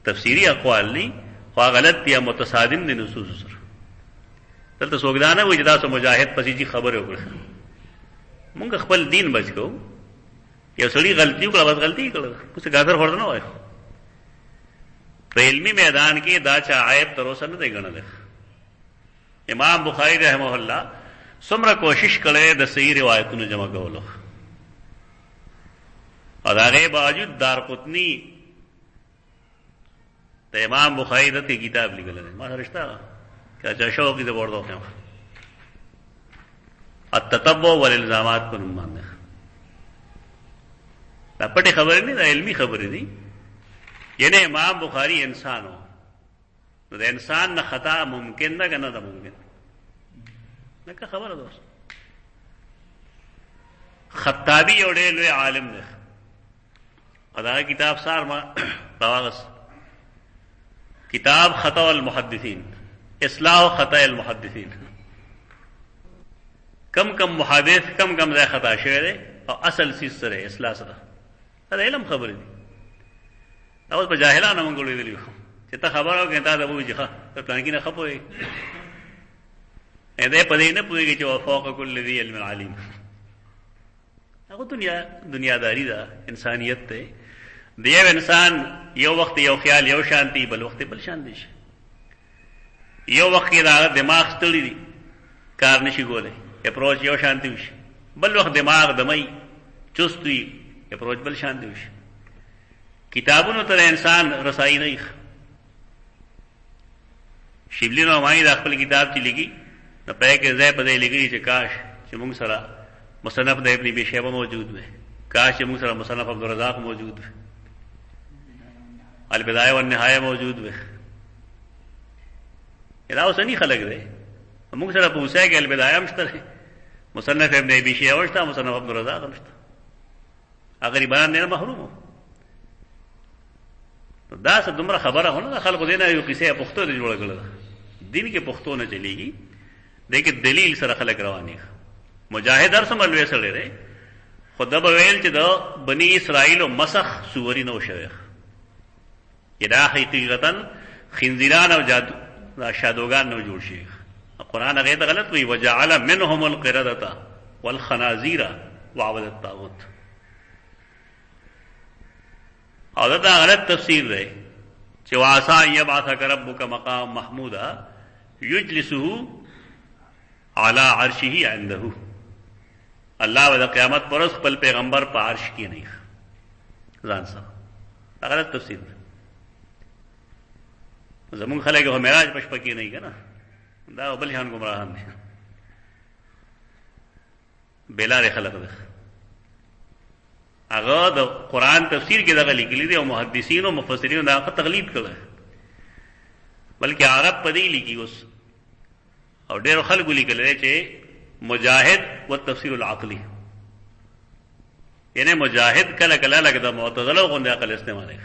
تفسیری اقوال نه خو غلط دي، متصادم دي نصوص سره. دلته سوګدانه وي چې تاسو مجاهد پسې جی خبره وکړه. مونږ خپل دین بچ کو، یو سړي غلطي وکړه بس غلطي کړه، څه کافر ورته نه وایي. په علمي میدان کې دا چا عیب تر اوسه نه دی ګڼل. امام بخاری رحمه الله څومره کوشش کړي د صحیح روایتونو جمع کولو، او دا غي باوجود دارقطنی د امام بخاری د کتاب لیکل دي. ما رښتا کیا شوق دې ورته کوم التتبع والالزامات په نوم باندې. دا پټه خبره نه، دا علمي خبره دي. یعنی امام بخاری انسانو، نو د انسان نه خطا ممکن ده کنه؟ ده ممکن نه. که خبره ده خطابی یو ډېر لوی عالم دی، دا کتاب سار ما راغس کتاب خطا المحدثین، اصلاح خطا المحدثین. کم کم محادث کم کم ځای خطا شوی دی او اصل سیس سره اصلاح سره. دا علم خبره دي. اوس په جاهلانو موږ ویلي چې ته خبره وکړې تا دا وایي چې ښه په پلان کې نه خپوي دې په دې نه پوهېږي چې وفوق کل ذي علم علیم. هغه دنیاداری ده، انسانیت دی. د یو انسان یو وخت یو خیال یو شانتی، بل وخت بل شانتی شي. یو وخت کې دا دماغ ستړي دي کار نشي کولی، اپروچ یو شانتی وشي. بل وخت دماغ دمي چست وي، اپروچ بل شانتی وشي. کتابونو ته انسان رسائی نه. شبلی نعمانی دا خپل کتاب چې لګي نو په کې ځای په دې لګي چې کاش چې موږ سره مصنف د ابن ابي شيبه موجود وي، کاش چې موږ سره مصنف عبدالرزاق موجود وي، البدایه والنهایه موجود وي. دا اوس نه خلک دی. موږ سره په اوسه کې البدایه هم شته، مصنف ابن ابي شيبه شته، مصنف عبدالرزاق هم شته. غریبان نه محروم. دا څه دومره خبره هونه خلکو دینه یو کیسه پښتو دی جوړ کړل. دین کې پښتو نه چلیږي، دغه دلیل سره خلک رواني. مجاهد هر څومره لوی سره دی، خدا به ویل چې د بنی اسرائیل مسخ سوري نو شوی. یدا حقیقتا خنزیران او جادو دا شادوغان نو جوړ شي. قرآن هغه ته غلط وی وجعل منهم القردة والخنازير وعبد الطاغوت. او دا غلط تفسیر دی چې واسا یبعثک ربک مقام محمودا یجلسه علی عرشه عنده. الله د قیامت پر ورځ خپل پیغمبر په عرش کې نه ځان سره. دا غلط تفسیر دی. زمون خلک هم معراج پښ پکې نه کنه، دا بل هان گمراهان دي، بلار خلق ده. هغه د قرآن تفسیر کې دغه لیکلي دي او محدثین او مفسرین دا تقلید کړي، بلکې عرب په دې لیکي اوس او ډېر خلکو لیکل چې مجاهد و تفسیر العقلی، یعنی مجاهد کله کله لکه د معتزله غوندې عقل استعمالوي.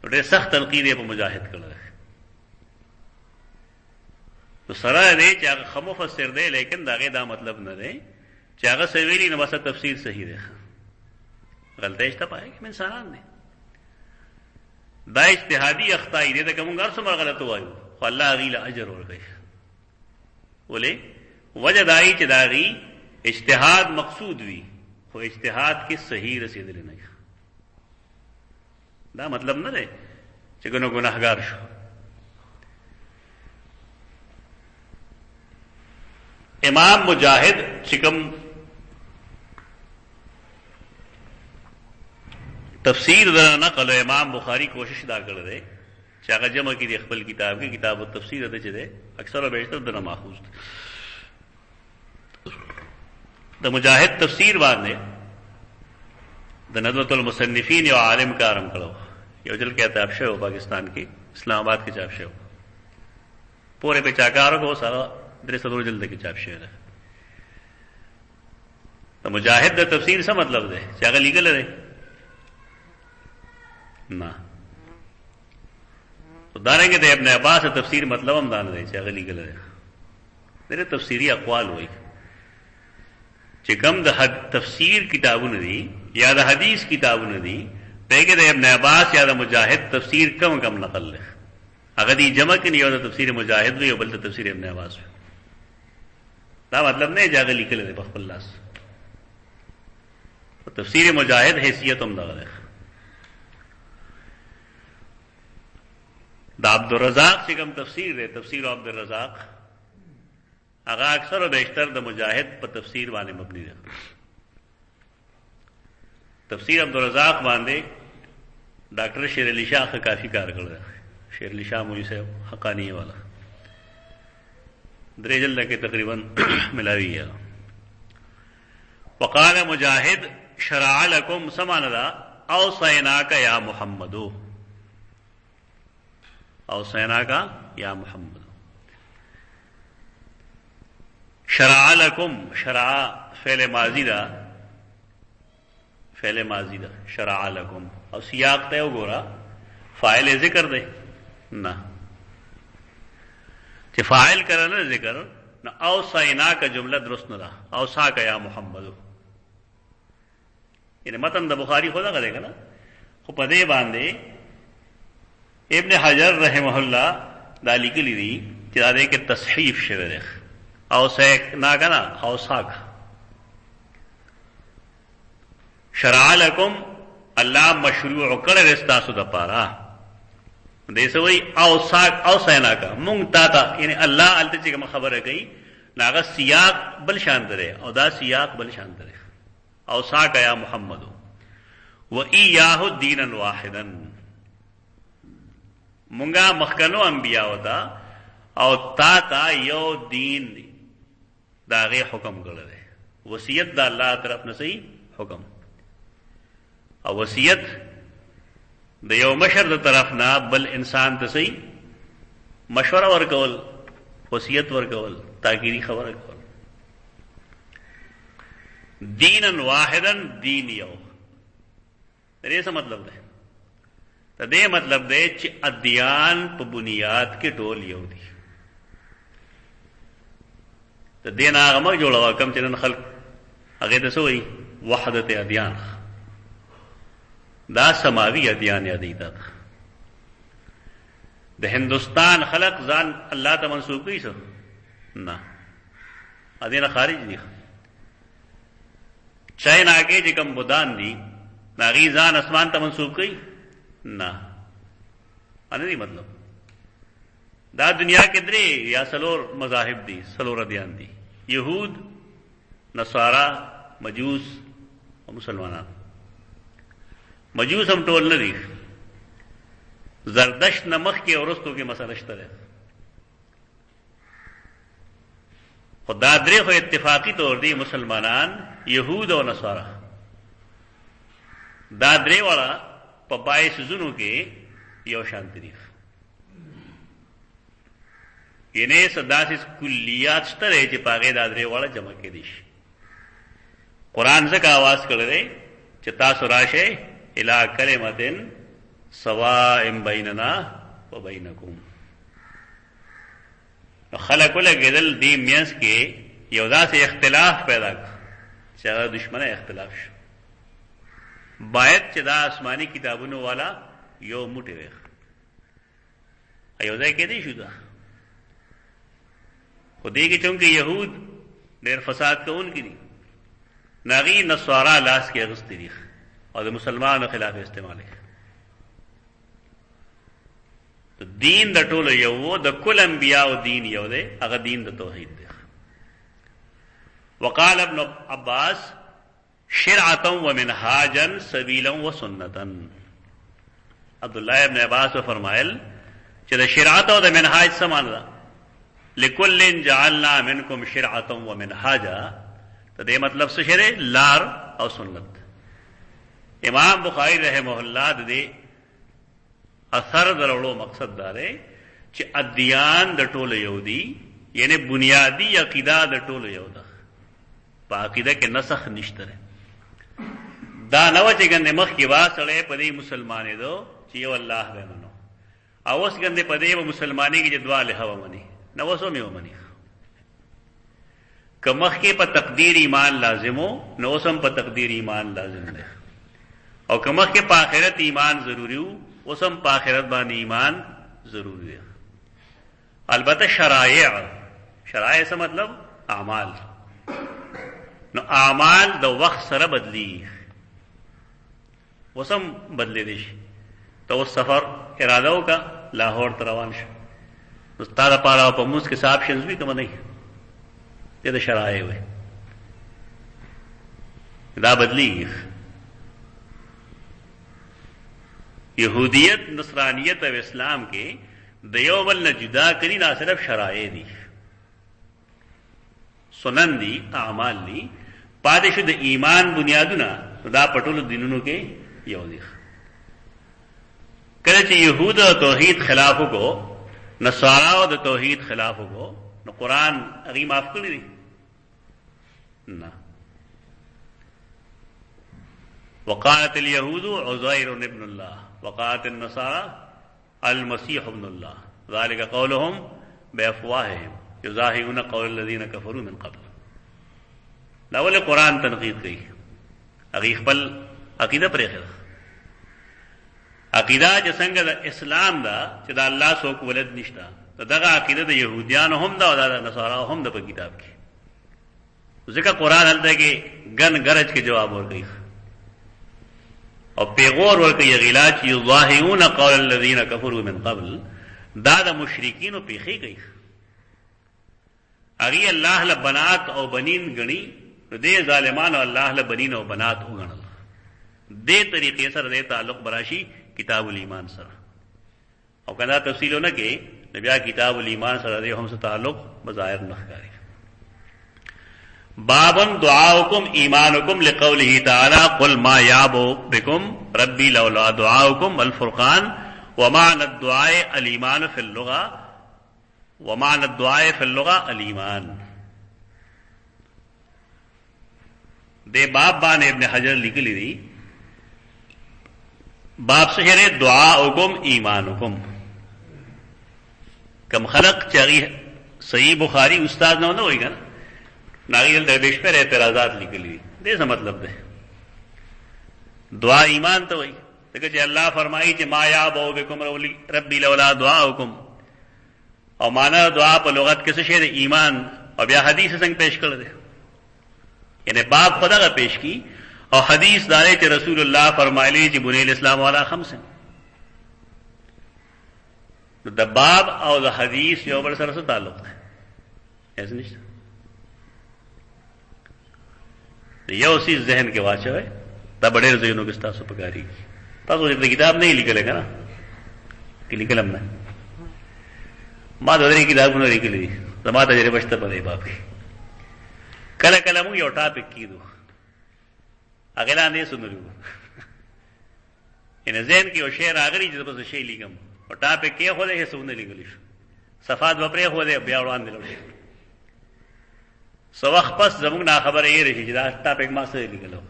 ډېر سخت تنقید یې په مجاهد کړی. نو سره دی چې هغه ښه مفسر دی، لیکن د هغې دا مطلب نه دی چې هغه څه ویلي نو بس تفسیر صحیح دی. غلطۍ شته پای کې انسانان دي. دا اجتهادي اخطاء دي، ځکه موږ هر څومره غلط وایو خو الله هغې له اجر ورکوي. ولې؟ وجه دا یي چې د هغې اجتهاد مقصود وي خو اجتهاد کې صحیح رسېدلی نه. دا مطلب نه دی چې ګناهګار شو. امام مجاهد چې کوم تفسیر دا نقل امام بخاری کوشش دا کړی دی چې هغه جمع کړي خپل کتاب کې. کتاب التفسیر ده چې دی اکثر او بیشتر دنه ماخوذ دی. د مجاهد تفسیر باندې د ندوۃ المصنفین یو عالم کارم کړو، یو ځل کې چاپ شوی پاکستان کې اسلام آباد کې چاپ شوی، پورے په چاکارو کو سره 300 جلد کې چاپ شوی ده. د مجاهد د تفسیر څه مطلب دی چې هغه لیکل دی نه دارنګه د ابن عباس تفسیر مطلب هم دا نه دی چې هغه لیکل دی دغه تفسیری اقوال وایي چې کوم د تفسیر کتابونه دي یا د حدیث کتابونه دي پهګه د ابن عباس یا د مجاهد تفسیر کم نقل لري هغه دی جمع کړي یو د تفسیر مجاهد وي او بل د تفسیر ابن عباس وي دا مطلب نه چې هغه لیکل دی په خپل لاس تفسیر مجاهد حیثیت هم دغه ده دا عبدالرزاق چې کوم تفسیر دی تفسیر عبدالرزاق هغه اکثر او بیشتر د مجاهد په تفسیر باندې مبني ده تفسیر عبدالرزاق باندې ډاکټر شیر علی شاه کافی کار کړی شیر علی شاه مولوی صاحب حقانی والا درې جلد کې تقریبا ملاوی ہے وقال مجاهد شرع لكم سمانا اوصيناك يا محمد اوصيناك يا محمد شرع لكم شرع فعل ماضی دا فعل ماضی دا شرع لكم او سیاق ته وګورا فاعل ذکر دی نه چې فاعل کرنه ذکر نه اوصيناك جمله درست نه ده اوصاك يا محمد یعنی متن د بخاری خدا غلې کنه خو په دې باندې ابن حجر رحمه الله دا لیکلی دي چې دا دې کې تصحیف شوی دی او سیک نا کنا او ساک شرع لكم الله مشروع کړل استاسو د پاره دې سوې او ساک او سینا کا مونږ تا یعنی الله الته چې خبره کوي ناغه سیاق بل شان درې او دا سیاق بل شان درې او ساک یا محمد و ایاه دینا واحدا مونږه مخکنو انبیاء وتا او تا یو دین داغه حکم کړل وصیت د الله طرف نه صحیح حکم او وصیت د یو مشر د طرف نه بل انسان ته صحیح مشوره ورکول وصیت ورکول تاکیدی خبره کول دینا واحدا دین یو دې څه مطلب ده ته دې مطلب ده چې ادیان په بنیاد کې ټول یو دي ته دین هغه ما جوړوا کم چې نن خلق هغه ته سوې وحدت ادیان دا سماوی ادیان یادی تا د هندستان خلق ځان الله ته منسوب کوي څه نه ادینه خارج دي چاینا کې چې کوم بودان دي ناغي ځان اسمان ته منسوب کوي نه ان دې مطلب دا دنیا کې درې یا سلور مذاهب دي سلور ادیان دي يهود نصارا مجوس او مسلمانان مجوس هم ټول نه دي زردشت نمخ کې اورستو کې مسله شته خدا درې خو اتفاقی طور دي مسلمانان يهود او نصارا دا درې والا په 22 زونو کې یو شان دي ینه صداسس کلیات شته چې پاګه دا درې والا جمع کې دي قران څخه आवाज کړل چې تاسو راشه الى کلمتن سواء بیننا وبینکم خلق لګدل دی میاس کې یو داسې اختلاف پیدا چې دشمنه اختلاف شو باید چې دا آسمانی کتابونو والا یو موټی وي ایو ځای کې دی شو دا خو دې کې چونکه يهود ډېر فساد کوونکي دي ناغي نصارا لاس کې اغستې دي او د مسلمانانو خلاف استعمال کوي دین د ټولو یو د کل انبیاء او دین یو دی هغه دین د توحید دی وقال ابن عباس شرعه ومنهاجا سبيلا وسنه عبد الله ابن عباس فرمایل چې د شرعت او د منهاج سمان ده لكل جعلنا منكم شرعه ومنهاجا ته دې مطلب څه شری لار او سنت امام بخاری رحمه الله دې اثر درولو مقصد داره چې ادیان د ټولو یو دي یعنی بنیادی عقیده د ټولو یو ده په عقیده کې نسخ نشته دا نو چې ګنده مخ کې واسړې په دې مسلمانې دو چې یو الله دی نو او اوس ګنده په دې مسلمانې کې چې دوا له هوا مني نو اوسو مې ومني که مخ کې په تقدیر ایمان لازمو نو اوسم په تقدیر ایمان لازم دی او که مخ کې په آخرت ایمان ضروری وو اوسم په آخرت باندې ایمان ضروری دی البته شرایع څه مطلب اعمال نو اعمال د وخت سره بدلی وسم بدلی دي شي تو سفر اراده وکا لاهور ته روان شو استاد پاره په موږ کې صاحب شنز بھی کوم نه دي د شرایع وي دا بدلی یہودیت نصرانیت او اسلام کې د یو بل نه جدا کړي نه صرف شرایع دي سنن دي اعمال دي پادش د ایمان بنیادونه دا پټول دینونو کې یو دي کله چې يهود او توحید خلاف وکړو نصارا او د توحید خلاف وکړو نو قران هغه معاف کړی دی نه وقالت اليهود عزير ابن الله وقالت النصارى المسيح ابن الله ذلك قولهم بافواههم يزاحون قول الذين كفروا من قبل دا ول قران تنقید کوي هغه خپل عقیده پرې خره عقیده چې څنګه د اسلام دا چې دا الله څوک ولد نشتا دغه عقیده د يهوديان هم دا او د نصارا هم د په کتاب کې ځکه قران هلته کې ګن غرض کې جواب ورکړي او پیغور ورکړي غلاچ یظاهرون قول الذين كفروا من قبل دا د مشرکین په خې کوي اغي الله له بنات او بنین غني دې ظالمانو الله له بنین او بنات وګڼل دې طریقې سره دې تعلق براشي کتاب الایمان سره او کدا تفصیلونه کې بیا کتاب الایمان سره دې هم سره تعلق بظاهر نخکاری بابن دعاؤکم ایمانکم لقوله تعالی قل ما یعبو بكم ربی لولا دعاؤکم الفرقان ومعنى الدعاء الایمان فی اللغه ومعنى الدعاء فی اللغه الایمان دے باب بان ابن حجر لکلی دی باب سے دعاؤکم ایمانکم کم خلق چاہیے صحیح بخاری استاد نہ ہوئی گا ناغیل درویش پر اعتراضات لکلی دے سا مطلب دے دعا ایمان تو ہوئی لیکن اللہ فرمائی کہ ما یعبو بکم ربی لولا دعاؤکم اور مانا دعا پر لغت کس شے ایمان اور بیا حدیث سنگ پیش کر دے یعنی باب خدا کا پیش کی اور حدیث دارے کہ رسول اللہ فرمائے جی بنی الاسلام والا خمس دا باب اور دا حدیث یو بڑا سر سے تعلق ہے ایسے نہیں یو اسی ذہن کے واچو ہے تا بڑے ذہنوں کے ساتھ پکاری تاسو جب کتاب نہیں لکھلے گا نا کہ لکھلم نا ما دودری کتاب نو لکھلی زما تجربه شته په دې باب کې کله کله مو یو ټاپک کیدو هغه لاندې سنلو ان ذهن کې یو شعر راغلی چې په شی لیکم او ټاپک کې خو دې سونه لیکلی شو صفات وپرې خو دې بیا وړاندې لوي سو وخت پس زموږ نه خبره یې رشي چې دا ټاپک ما سره لیکلو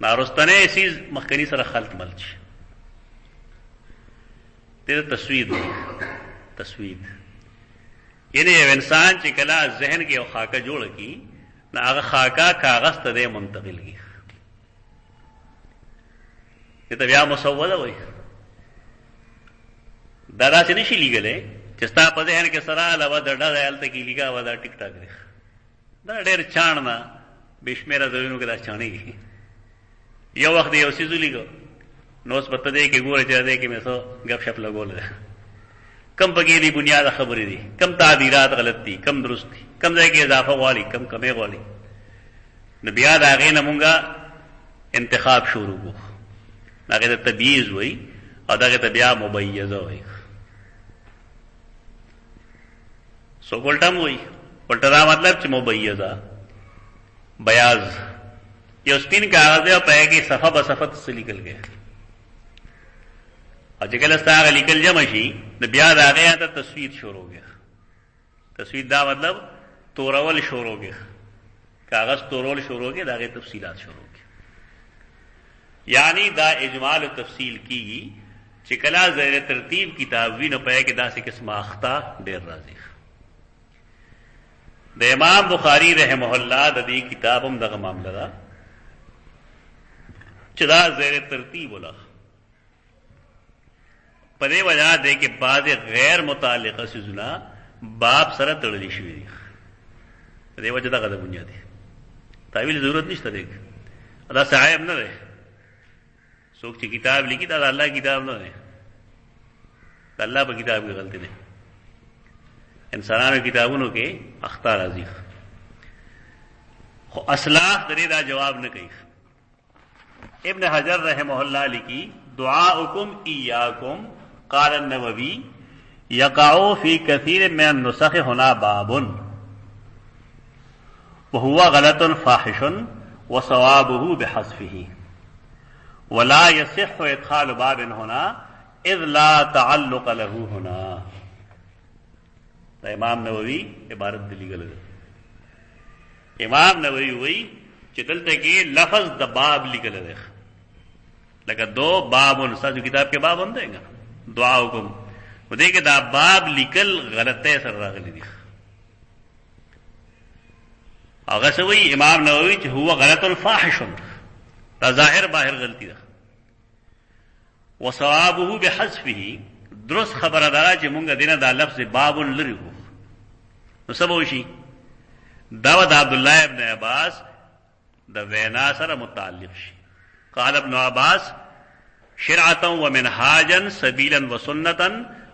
نارستنه سیز مخکنی سره خلط ملچ دې تسوید یعنی یو انسان چې کله ذهن کې یو خاکه جوړ کی نو هغه خاکه کاغذ ته دې منتقل کی ته بیا مسوده وای دا داسې نشي لیکلې چې ستا په ذهن کې سره علاوه د ډډه حالت کې لیکا و دا ټیک ټاک دی دا ډېر چاڼنا بشمیره ځایونو کې دا چاڼي یو وخت یو سیزو لیکو نو اوس پته دی کې ګوره چې دې کې مې سو غب شپ لګول کم پکې دی بنیاد خبرې دي کم تعبیرات غلط دي کم درست دي کم ځای کې اضافه والی کم کمې والی نو بیا دا غې نمونګه انتخاب شروع کو هغه ته تبییز وای او دا ته بیا مبیزه وای سو ګلټم وای ولټا دا مطلب چې مبیزه بیاض یو سپین کاغذ او پای کې صفه به صفت سے نکل گیا اور چې کله ستاره لیکل جمع شي د بیا دا غیا ته تصویر شروع گیا تصویر دا مطلب تورول شروع گیا کاغذ تورول شروع کے داغے تفصیلات شروع کی یعنی دا اجمال و تفصیل کی چکلا زیر ترتیب کتاب وی نہ پے کہ دا سے قسم اخطا ډیر راضی د امام بخاری رحمہ اللہ د دې کتاب هم دغه معاملہ دا چې دا زیر ترتیب ولا پدې وجہ ده کہ بعض غیر متعلقه سيزونه باب سره تړلې شوی دي دې وجہ دا غو بنیادی تعویل ضرورت نشته دی دا صاحب نه دی څوک چې کتاب لیکي دا الله کتاب نه دی دا الله په کتاب کې غلطی نه انسانانو کتابونو کې اخطا راځي خو اصلاح درې دا جواب نه کوي ابن حجر رحمہ اللہ لکی دعاؤکم ایاکم قال النووی یقع فی کثیر من النسخ هنا باب وهو غلط فاحش وصوابه بحذفه ولا يصح ادخال باب هنا اذ لا تعلق له هنا دا امام نووی عبارت دلی گل امام نووی وی چې دلته کې لفظ د باب لیکل دی لکه دو بابن ساتو کتاب کې باب هم دی دعا حکم و دې کې دا باب لیکل غلطه سره راغلی دی هغه سوی امام نووی چې هو غلط الفاحش دا ظاهر باهر غلطی ده وصوابه بحذفه درست خبره ده چې مونږ دینه دا لفظ باب لري نو سبو شي دا د عبد الله ابن عباس دا وینا سره متعلق شي قال ابن عباس شرعتا ومنهاجا سبيلا وسنتا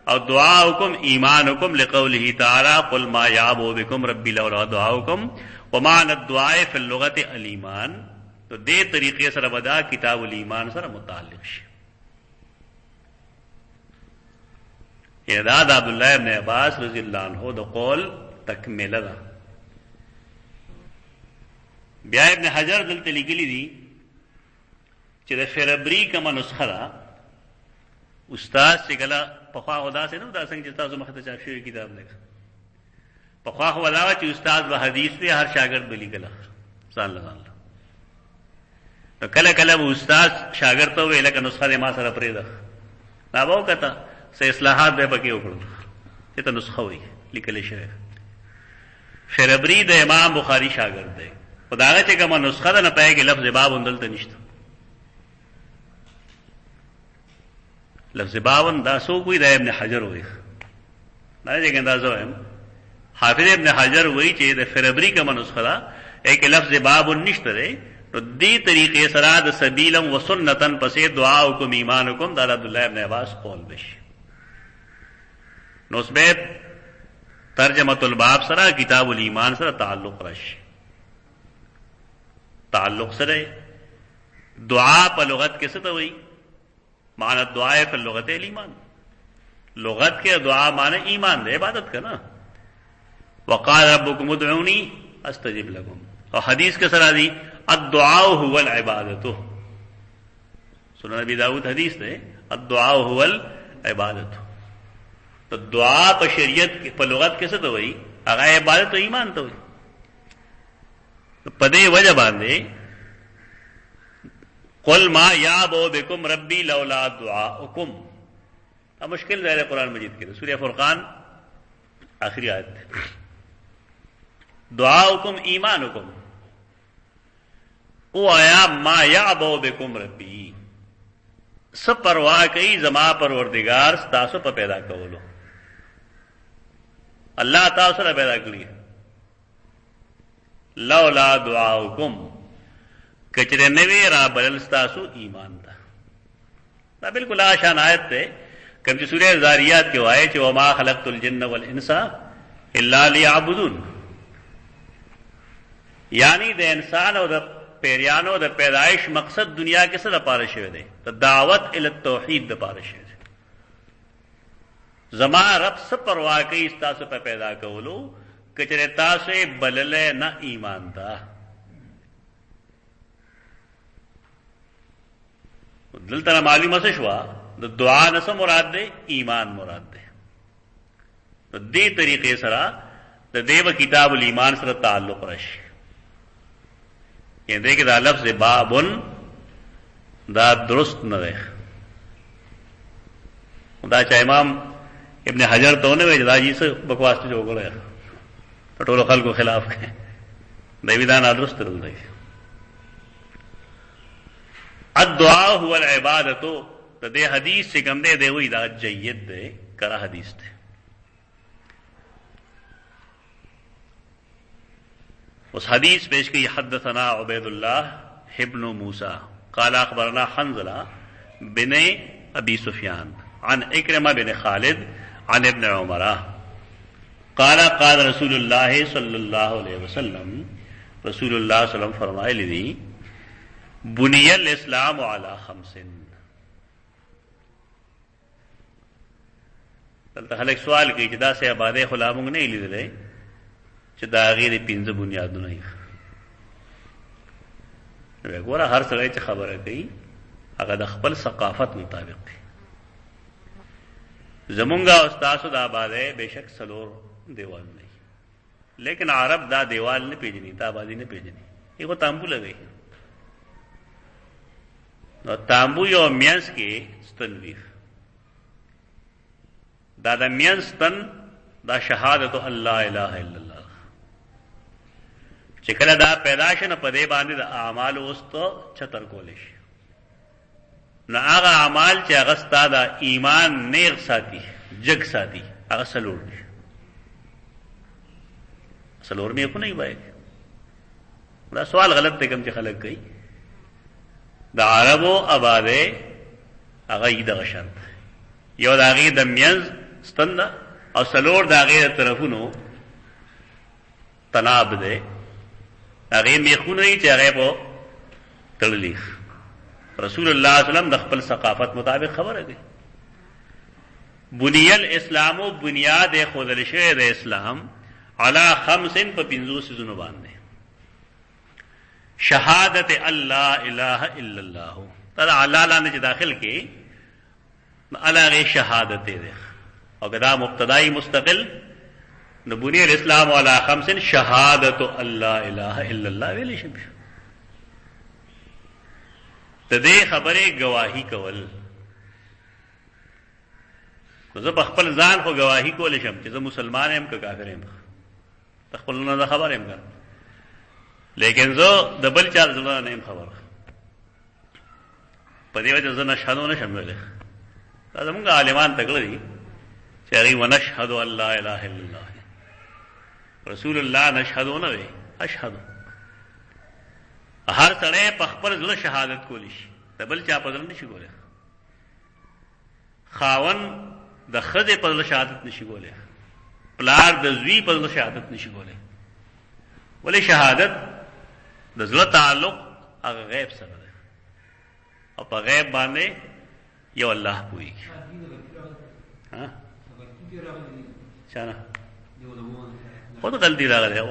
او دعاؤكم ایمانكم لقوله تعالى قل ما يعبو بكم ربي لولا دعاؤكم ومعنى الدعاء في اللغه الايمان تو دې طریقې سره ودا کتاب الایمان سره متعلق شي دا عبد الله ابن عباس رضی الله عنه د قول تکمله ده بیا ابن حجر دلته لیکلی دي چې د فربری کومه نسخه ده استاد څنګه په خوا ودا سي نو دا څنګه چې تاسو مخ ته چاپ شوی کتاب نه په خوا ودا چې استاد به حدیث په هر شاګرد بلی کله ځان لګان نو کله کله استاد شاګرد ته ویل که نسخه ما سره پرې ده دا وو کته سه اصلاحات به پکې وکړو چې ته نسخه وي لیکل شوی فربری د امام بخاری شاګرد دی خدای چې کومه نسخه ده نه پای کې لفظ باب اندلته نشته لفظ باب دا سو کوئی د ابن حجر وایي دا څنګه اندازه وایم حافظ ابن حجر وایي چې د فربری کومه نسخه ده کې لفظ باب نشته دی نو دې طریقې سره د سبیلم وسنتن پسې دعاؤکم ایمانکم د عبد الله ابن عباس قول بشي نو اسبه ترجمه الباب سره کتاب الایمان سره تعلق راشي تعلق سره دعا په لغت کې څه ته وایي معنی دعا په لغت الایمان لغت کې دعا معنی ایمان دی عبادت کا وقال ربكم ادعوني استجب لكم اور حدیث کے سرا دی الدعاء هو العبادت سنن ابی داؤد حدیث ہے الدعاء هو العبادت تو دعا په شریعت په لغت کې څه ته وایي هغه عبادت او ایمان ته وایي په دې وجه باندې قل ما یعبو بكم ربی لولا دعاؤکم اب مشکل ظاہر قرآن مجید کے سورہ فرقان آخری آیت دعاؤکم ایمانکم او آیا ما یعبو بكم ربی سب پرواہ کئی زما پروردگار ستاسو په پیدا کولو اللہ تاسو سره پیدا کړی لولا دعاؤکم کچره نوی را بلل ستاسو ایمان تا دا بالکل آشان آیت تے کم چی سورہ زاریات کے آئے چی وما خلقت الجن والانس الا لیعبدون یعنی دا انسان او دا پیریانو دا پیدائش مقصد دنیا کے سر پارا شوے دے دا دعوت التوحید دا پارا شوے دے زما رب سب پر واقعی ستاسو پہ پیدا کولو کچره تاسو بلله نه ایمان دا دلته معلومه څه شو د دعا نه مراد ده ایمان مراد ده په دې طریقې سره د دیو کتاب الایمان سره تعلق راشي یعنی دې کې دا لفظ بابن دا درست نه دی. دا چې امام ابن حجر ته ونه وی دا جی څه بکواس ته وګړی په ټولو خلکو خلاف کوي دا وی دا نه درست دی. الدعاء هو العبادة ته دې حدیث چې کوم دی وی دا جید دی کرا حدیث دی. اس حدیث پیش کی حدثنا عبید اللہ ابن موسیٰ قال اخبرنا حنظلہ بن ابی سفیان عن اکرمہ بن خالد عن ابن عمر قال قال رسول اللہ صلی اللہ علیہ وسلم رسول اللہ صلی اللہ علیہ وسلم فرمائے لی بنی الاسلام علی خمس. دلته خلک سوال کوي چې دا سه آباده خلا مونږ نه لیدلې چې دا غیر پنځه بنیادونه یې. وګوره هر څړی چې خبره کوي هغه د خپل ثقافت مطابق دی. زمونږه استاد د آباده بشک سلور دیوال نه، لیکن عرب دا دیوال نه پیژني، دا آبادی نه پیژني. یو تامبو لګي نو تامبو یو میانس کې ستنوي دا د میانس تن دا شهادت الله اله الا الله چې کله دا پیدا شنه په دې باندې د اعمال اوستو چتر کولې شي. نو هغه اعمال چې هغه ستاسو د ایمان نیغ ساتي جگ ساتي هغه سلور دي. سلور مې کو نه وای. دا سوال غلط دی کوم چې خلک کوي. د عربو آباده هغه یې د شرط یو د هغې د میانز ستند او سلور د هغې د طرفونو تناب دی. هغې میخونه یي چې هغې په تړلي. رسول الله صلی الله علیه وسلم د خپل ثقافت مطابق خبره کوي. بنی الاسلام بنیاد ښودل شوی د اسلام علی خمس په پنځو څیزونو باندې. شهادت الله اله الا الله دا الله لاندې چې داخل کې علاوه شهادت دی او کدا مبتدای مستقل نو بنی الاسلام علی خمس شهادت الله اله الا الله ویل شي. تدې خبره گواہی کول زه په خپل ځان خو گواہی کول شم چې زه مسلمان یم که کافر یم خپل نه خبر یم ګر لیکن زه د بل چا ځله نه یم خبر په دې وجه زه نشهدو نشم ویلی. دا زمونږ عالمان تکړه دي چې هغوی ونشهد ان لا اله الا الله رسول الله نشهدو نه وی اشهدو. هر سړی په خپل زړه شهادت کولی شي د بل چا په زړه نشي کولی. خاون د ښځې په زړه شهادت نشي کولی، پلار د زوی په زړه شهادت نشي کولی. ولې شهادت د زړه تعلق هغه غیب سره دی او په غیب باندې یو الله پوهیږي. چانه خود غلطی راغلی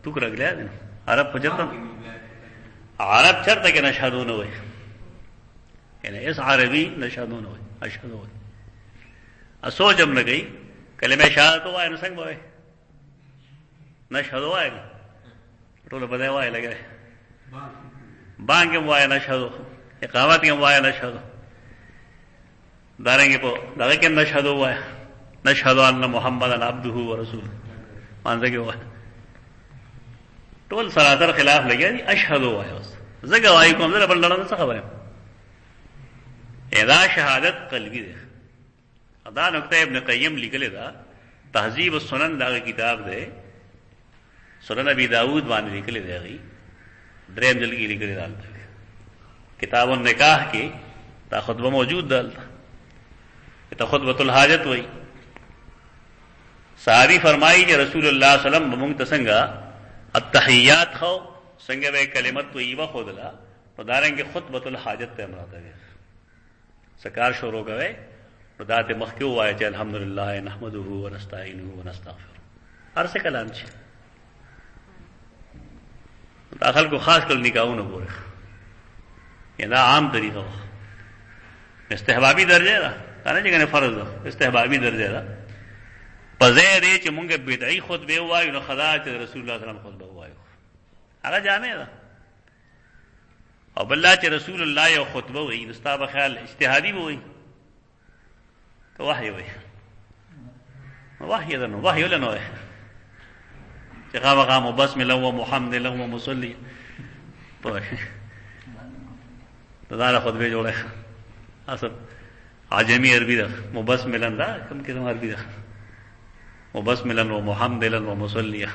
توک راغلی دی. عرب په چرته عرب چرته کې نشهدو نه وایي، یعنی اس عربي نشهدو نه وایي اشهدو وایي. سوچ هم نه کوي کلمه شهادت وایي نو څنګه وایي نشهدو وایي ټول په دې وایي لګي بانګ هم وایي نشهدو اقامت هم وایي نشهدو دارنګه په دغه کې نشهدو وایي نشهد ان محمدن عبده ورسوله مانځه کې وایي ټول سراتر خلاف لګي اشهدو وایي. اوس زه ګواهی کوم زه بل ډول څه خبره ادا شهادت قلبی ده. ادا نقطه ابن قیم لیکلی دا تهذیب السنن دا کتاب ده سنن ابي داود باندې لیکلی دی غي دریم جلد کې لیکلی دی. کتاب النکاح کې دا خطبه موجود ده ته خطبه الحاجت وای. صحابی فرمایي چې رسول الله صلی الله علیه وسلم موږ ته څنګه التحیات خو څنګه به کلمت طیبه خودلا په دارنګه خطبه الحاجت ته امر کوي سکار شروع کوي په داته مخکې وایي چې الحمدلله نحمده ونستعینه ونستغفره هر څه کلام شي. داخل کو خاص کل نکاحونه ګوره یدا عام طریقه استحبابي درجه ده کنه چې کنه فرض ده استحبابي درجه ده. پځې دې چې مونږه بدعي خطبه وایو نو خدا چې رسول الله صلی الله علیه وسلم خطبه وایو هغه جامع ده او بل چې رسول الله یو خطبه وایي نو ستا په خیال اجتهادي به وایي که وحی وایي؟ وحی ده نو وحی ولې نه وایي چې خامخا مبسملا ومحمدلا ومصلي پوه دا له خطبې جوړه اصل عجمی عربي ده مبسملا دا کوم قسم عربي ده مبسملا ومحمدلا ومصلي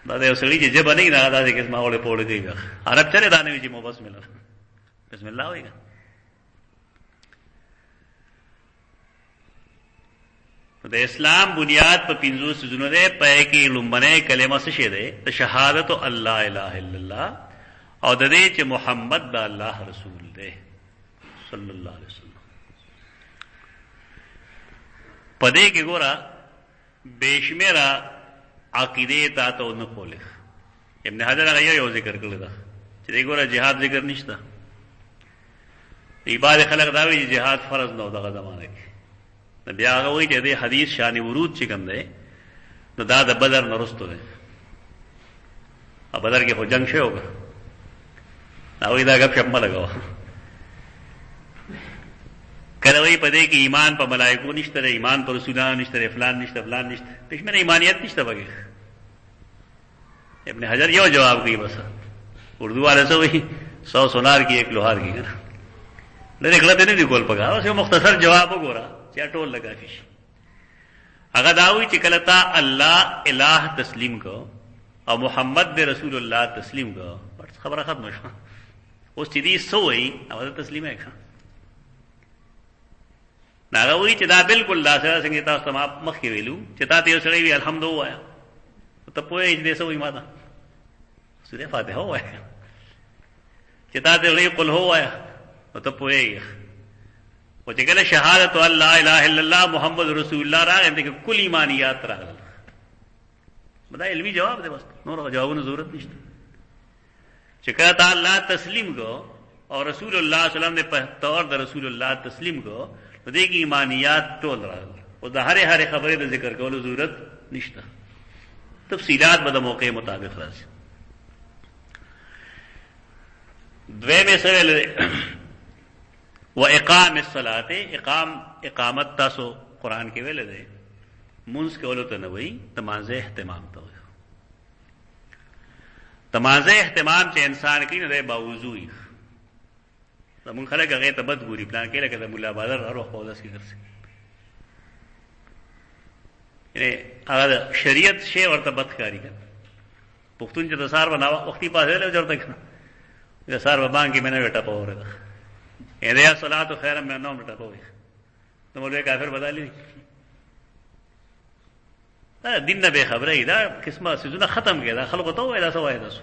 دا د یو سړي چې جبه نه وي نه داسې قسمه وړې پوړې کوي عرب چرې دا نه وي چې مبسملا بسم الله وایي د اسلام بنیاد په 5 سيزونو ده پای کې لومبنه کلمه څه شه ده ته شهادت الله اله الا الله او د دې چې محمد د الله رسول ده صلی الله علیه وسلم پدې کې ګورا بشمیره عقیده تا ته نه کوله ابن حجر هغه یو ذکر کړل دا چې ګوره jihad ذکر نشته عبادت خلق دا وی jihad فرض نه دغه زمانه کې بیا هغه وایي چې د حدیث شان ورود چې کوم دی نو دا د بدر نه وروسته دی او بدر کې خو جنگ شوی وګه دا وایي دا ګپ شپ مه لګوه کله وایي په دې کې ایمان په ملایکو نشته دی ایمان په رسولانو نشته دی فلان نشته فلان نشته پښمنه ایمانیت نشته بګي ابن حجر یو جواب کوي بس اردو والے څه وایي 100 سونار کی ایک لوہار کی ډېر غلط نه دی کول پګا اوس یو مختصر جواب وګوره چې ټول لگا فيش هغه داوی چې کله تا الله الہ تسلیم کو او محمد دے رسول الله تسلیم کو بس خبره ختم شوه اوس چې دې سوې او تسلیم یې ښه ناغوی چې دا بالکل لا سره څنګه تاسو ما مخ کې ویلو چې تاسو یو سړی وی الحمدلله ته پوهې دې سوې ما دا سورہ فاتحه وایا چې تاسو وی قل هو وایا ته پوهې او چې کله شهادت الله اله الا الله محمد رسول الله راغی دغه کل ایمانیات راغله بدا علمی جواب دی بس نور جوابونو ضرورت نشته چې کله ته الله تسلیم کو او رسول الله صلی الله علیه وسلم په تور د رسول الله تسلیم کو نو دغه ایمانیات ټول راغله او د هر خبره د ذکر کولو ضرورت نشته تفصیلات به د موقع مطابق راځي دویمه سره و اقام الصلاه اقامت تاسو قران کې ویل دی منځ کولو ته نه وای تمازه اهتمام ته وای تمازه اهتمام چې انسان کې نه دی باوضوئی زمون خلک هغه ته بد ګوري پلان کې لکه د مولا بازار هر وخت اودس کې ګرځي یعنی هغه شریعت شی ورته بدکاری کوي پښتون چې د سار بنا وختي پاسه له جوړته کنه د سار باندې مینه وټه پوره اذا صلاه خیر من النوم ټکو وي نو موږ کافر بدالي دا دین نه به خبره دا قسمه سيزونه ختم کړه خلکو ته وای دا سوای تاسو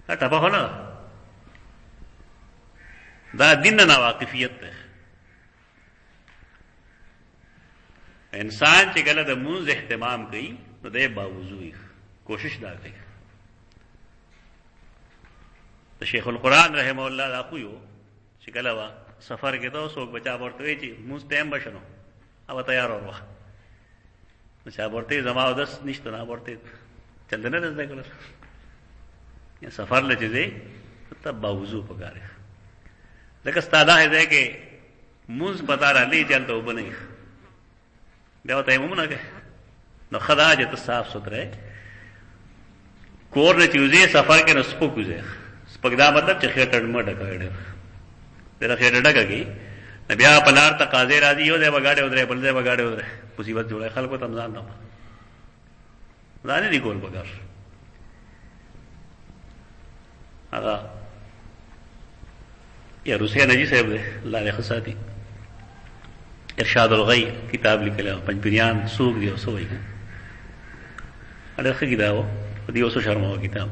دا ټپه نه دا دین نه واقفیت ده انسان چې کله د مونږ اهتمام کوي نو د باوضوئی کوشش دا کوي د شیخ القرآن رحمه الله دا خو یو چې کله وا سفر کې دا څوک بچا ورته وي چې موږ ټیم بشنو او تیار ورو بچا ورته زما ودس نشته نه ورته چل نه دز کول یا سفر لچې دې ته باوضو پکاره لکه ستاده ہے کہ موږ پتا را لې چلته وبنه بیا ته موږ نه کې نو خدا چې ته صاف ستره کور نه چوزي سفر کې نو سپو کوزه سپګدا مطلب چې خېټړ مډه کړه तेरा खेड़ डगेगी बया पलार तकाजे राजी हो दे बगाड़े उधरे बल्दे बगाड़े उधरे मुसीबत जोड़े खल को तमजान ना जाने नहीं कोल बगार आगा या रुसिया नजी साहब दे लारे खसाती इरशाद अलगई किताब लिखे पंचबिरियान सूख दियो सोई अरे किताब दियो सो शर्मा किताब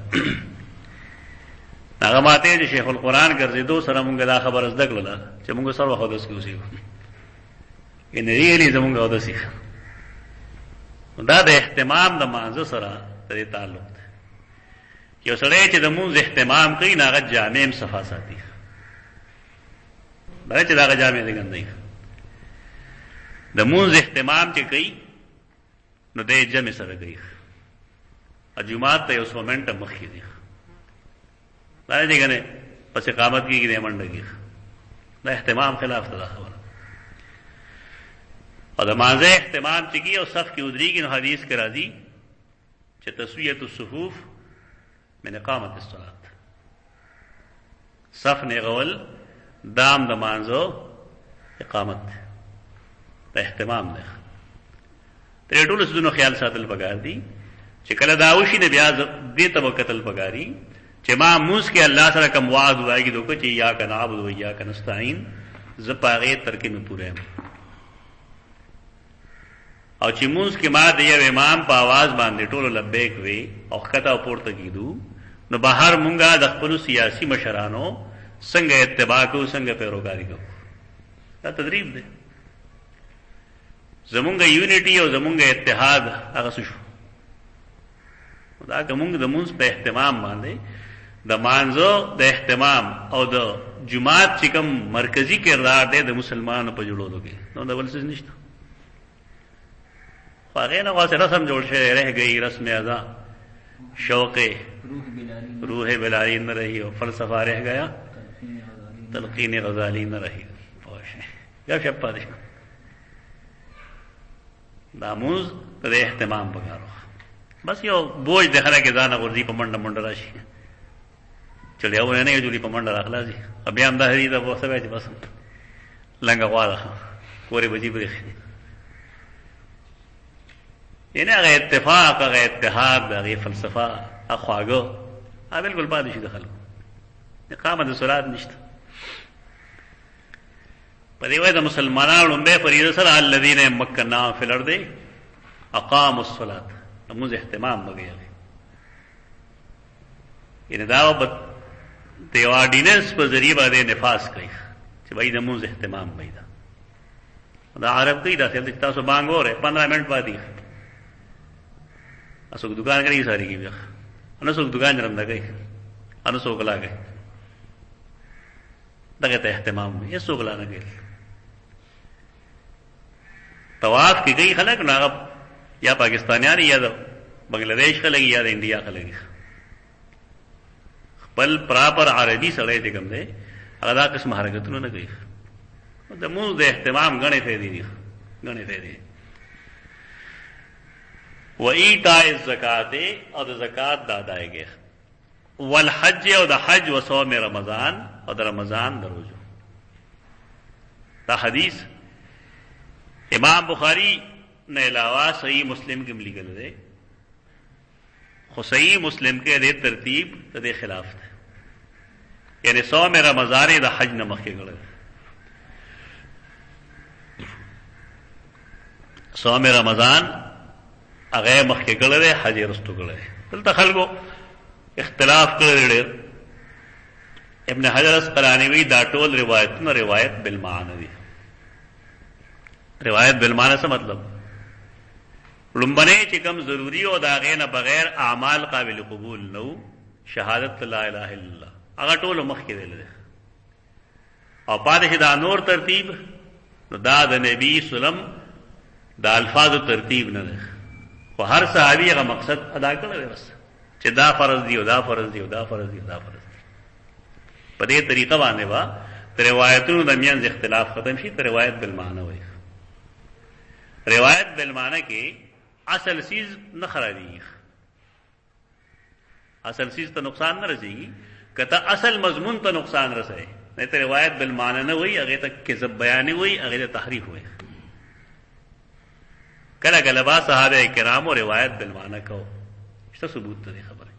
هغه ماته چې شیخ القرآن ګرځېدو سره مونږ دا خبر زده کړله چې مونږ سره وخت اوس کیږي ان ریلی زمونږ اوس شي دا د اهتمام د مانزه سره د تعلق دی یو سره چې د مونږ اهتمام کوي نه هغه جامع صفا ساتي دا چې دا جامع دي ګندې د مونږ اهتمام چې کوي نو د جمع سره کوي جمعات ته یو څو منټه مخکې دي دا دې کنه پس اقامت کیږي د منډه دا اهتمام خلاف ته خبره او د مانځه اهتمام چې کی او صف کې ودرېږي نو حدیث کې راځي چې تسویه الصفوف من اقامت الصلاه صف نه غول دام د مانځو اقامت د اهتمام نه ترې ټول سونو خیال ساتل پکار دي چې کله داوشي نه بیا دې ته وکتل پکاري چې ما موږ کې الله سره کوم وعد وایي دوی چې یا کنا عبد و یا کنا نستعين زپاغه ترکه مې پوره او چې موږ کې ما د یو امام په आवाज باندې ټول لبیک وی او خطا پورته کیدو نو بهر مونږه د خپل سیاسي مشرانو څنګه اتباع کو څنګه پیروکاری کو دا تدریب دی زمونږ یونټي او زمونږ اتحاد هغه شو دا کومه د مونږ په اهتمام باندې د مانزو د اهتمام او د جمعات چې کوم مرکزی کردار دی د مسلمانانو په جوړولو کې نو دا بل څه نشته هغه نه واسه رسم جوړ شي رہ گئی رسم ادا شوق روح بلاری نہ رہی اور فلسفہ رہ گیا تلقین غزالی نہ رہی یا شپا دے داموز ته اهتمام وکړو بس یو بوج د خلک ځان ورځي په منډه منډه راشي چل یو نه یو جوړي په منډه راخلاصي بیا هم د هری د وسه به بس لنګ غواړه کورې بجې بری ینه هغه اتفاق هغه اتحاد هغه فلسفه اخواګو بالکل پاتې شي د خلکو اقامت الصلاه نشته په دې وای د مسلمانانو به فریضه سره الذين مكننا في الارض اقاموا الصلاه موږ اهتمام وکړو ینه دا د اورډیننس په ذریعہ باندې نفاذ کړي چې وای د موږ اهتمام پیدا دا عرب کې دا څه تاسو باندې وره 15 منټ بعد اسوک دکان کړی ساری کی بیا انو څوک دکان رنده کوي انو څوک لاګي دغه ته اهتمام یې څوک لا نه کوي طواف کې کوي خلک نه یا پاکستانیان یا بنگلاديش خلک یا د انډیا خلک خپل پراپر عربي سره دې کوم دی هغه دا قسم حرکتونه نه کوي د موږ د اهتمام غنې فائدې دي غنې فائدې و ایتاء الزکات او د زکات د ادایګي والحج او د حج و صوم رمضان او د رمضان د روزو دا حدیث امام بخاری نے علاوہ صحیح مسلم کې لیکل دی خو صحیح مسلم کې د ترتیب د خلاف ده یعنی صوم رمضان د حج نه مخکې غړل صوم رمضان هغه مخکې کړل دی حج رستو کړل دلته خلکو اختلاف کړل ابن حجر اسقلانی وی دا ټول روایتونه روایت بالمعنی دي روایت بالمعنی څه مطلب لومبنه چې کوم ضروری او دا غینه بغیر اعمال قابل قبول نو شهادت لا اله الا الله هغه ټول مخکې ویل دي او پاتې دا نور ترتیب نو دا د نبی سلام دا الفاظ ترتیب نه ده خو هر صحابي هغه مقصد ادا کړی بس چې دا فرض دی او دا فرض دی او دا فرض دی او دا فرض دی په دې طریقه باندې وا روایتونو د میانځ اختلاف ختم شي ته روایت بالمعنی وایي روایت بالمعنی کې اصل چیز نه خرابېږي اصل چیز ته نقصان نه رسېږي کته اصل مضمون ته نقصان رسېږي نه ته روایت بالمعنی نه وایي هغه ته کذب بیان وایي هغه ته تحریف وایي کله کله با صحابه کرامو روایت بالمعنی کو څه ثبوت ته خبره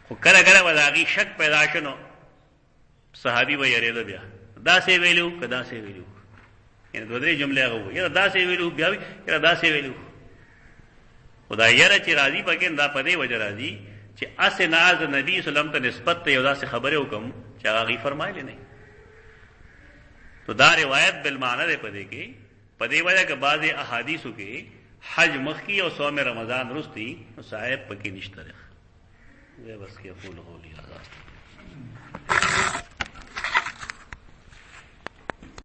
خو کله کله وداغي شک پیدا شنو صحابي و یریدو بیا دا څه ویلو کدا څه ویلو یعنی دوه درې جمله هغه وي دا څه ویلو بیا یره دا څه ویلو خدای یره چې راضي پکې دا پدې وجه راضي چې اسناز نبی سلام ته نسبت ته یو داسې خبره وکم چې هغه فرمایلی نه تو دا روایت بالمعنی ده پدې کې پدې وجه کې بعضی احادیثو کې حج مخکی او صوم رمضان رستی نو صاحب پکې نشته ده بس کې اقول قولی هذا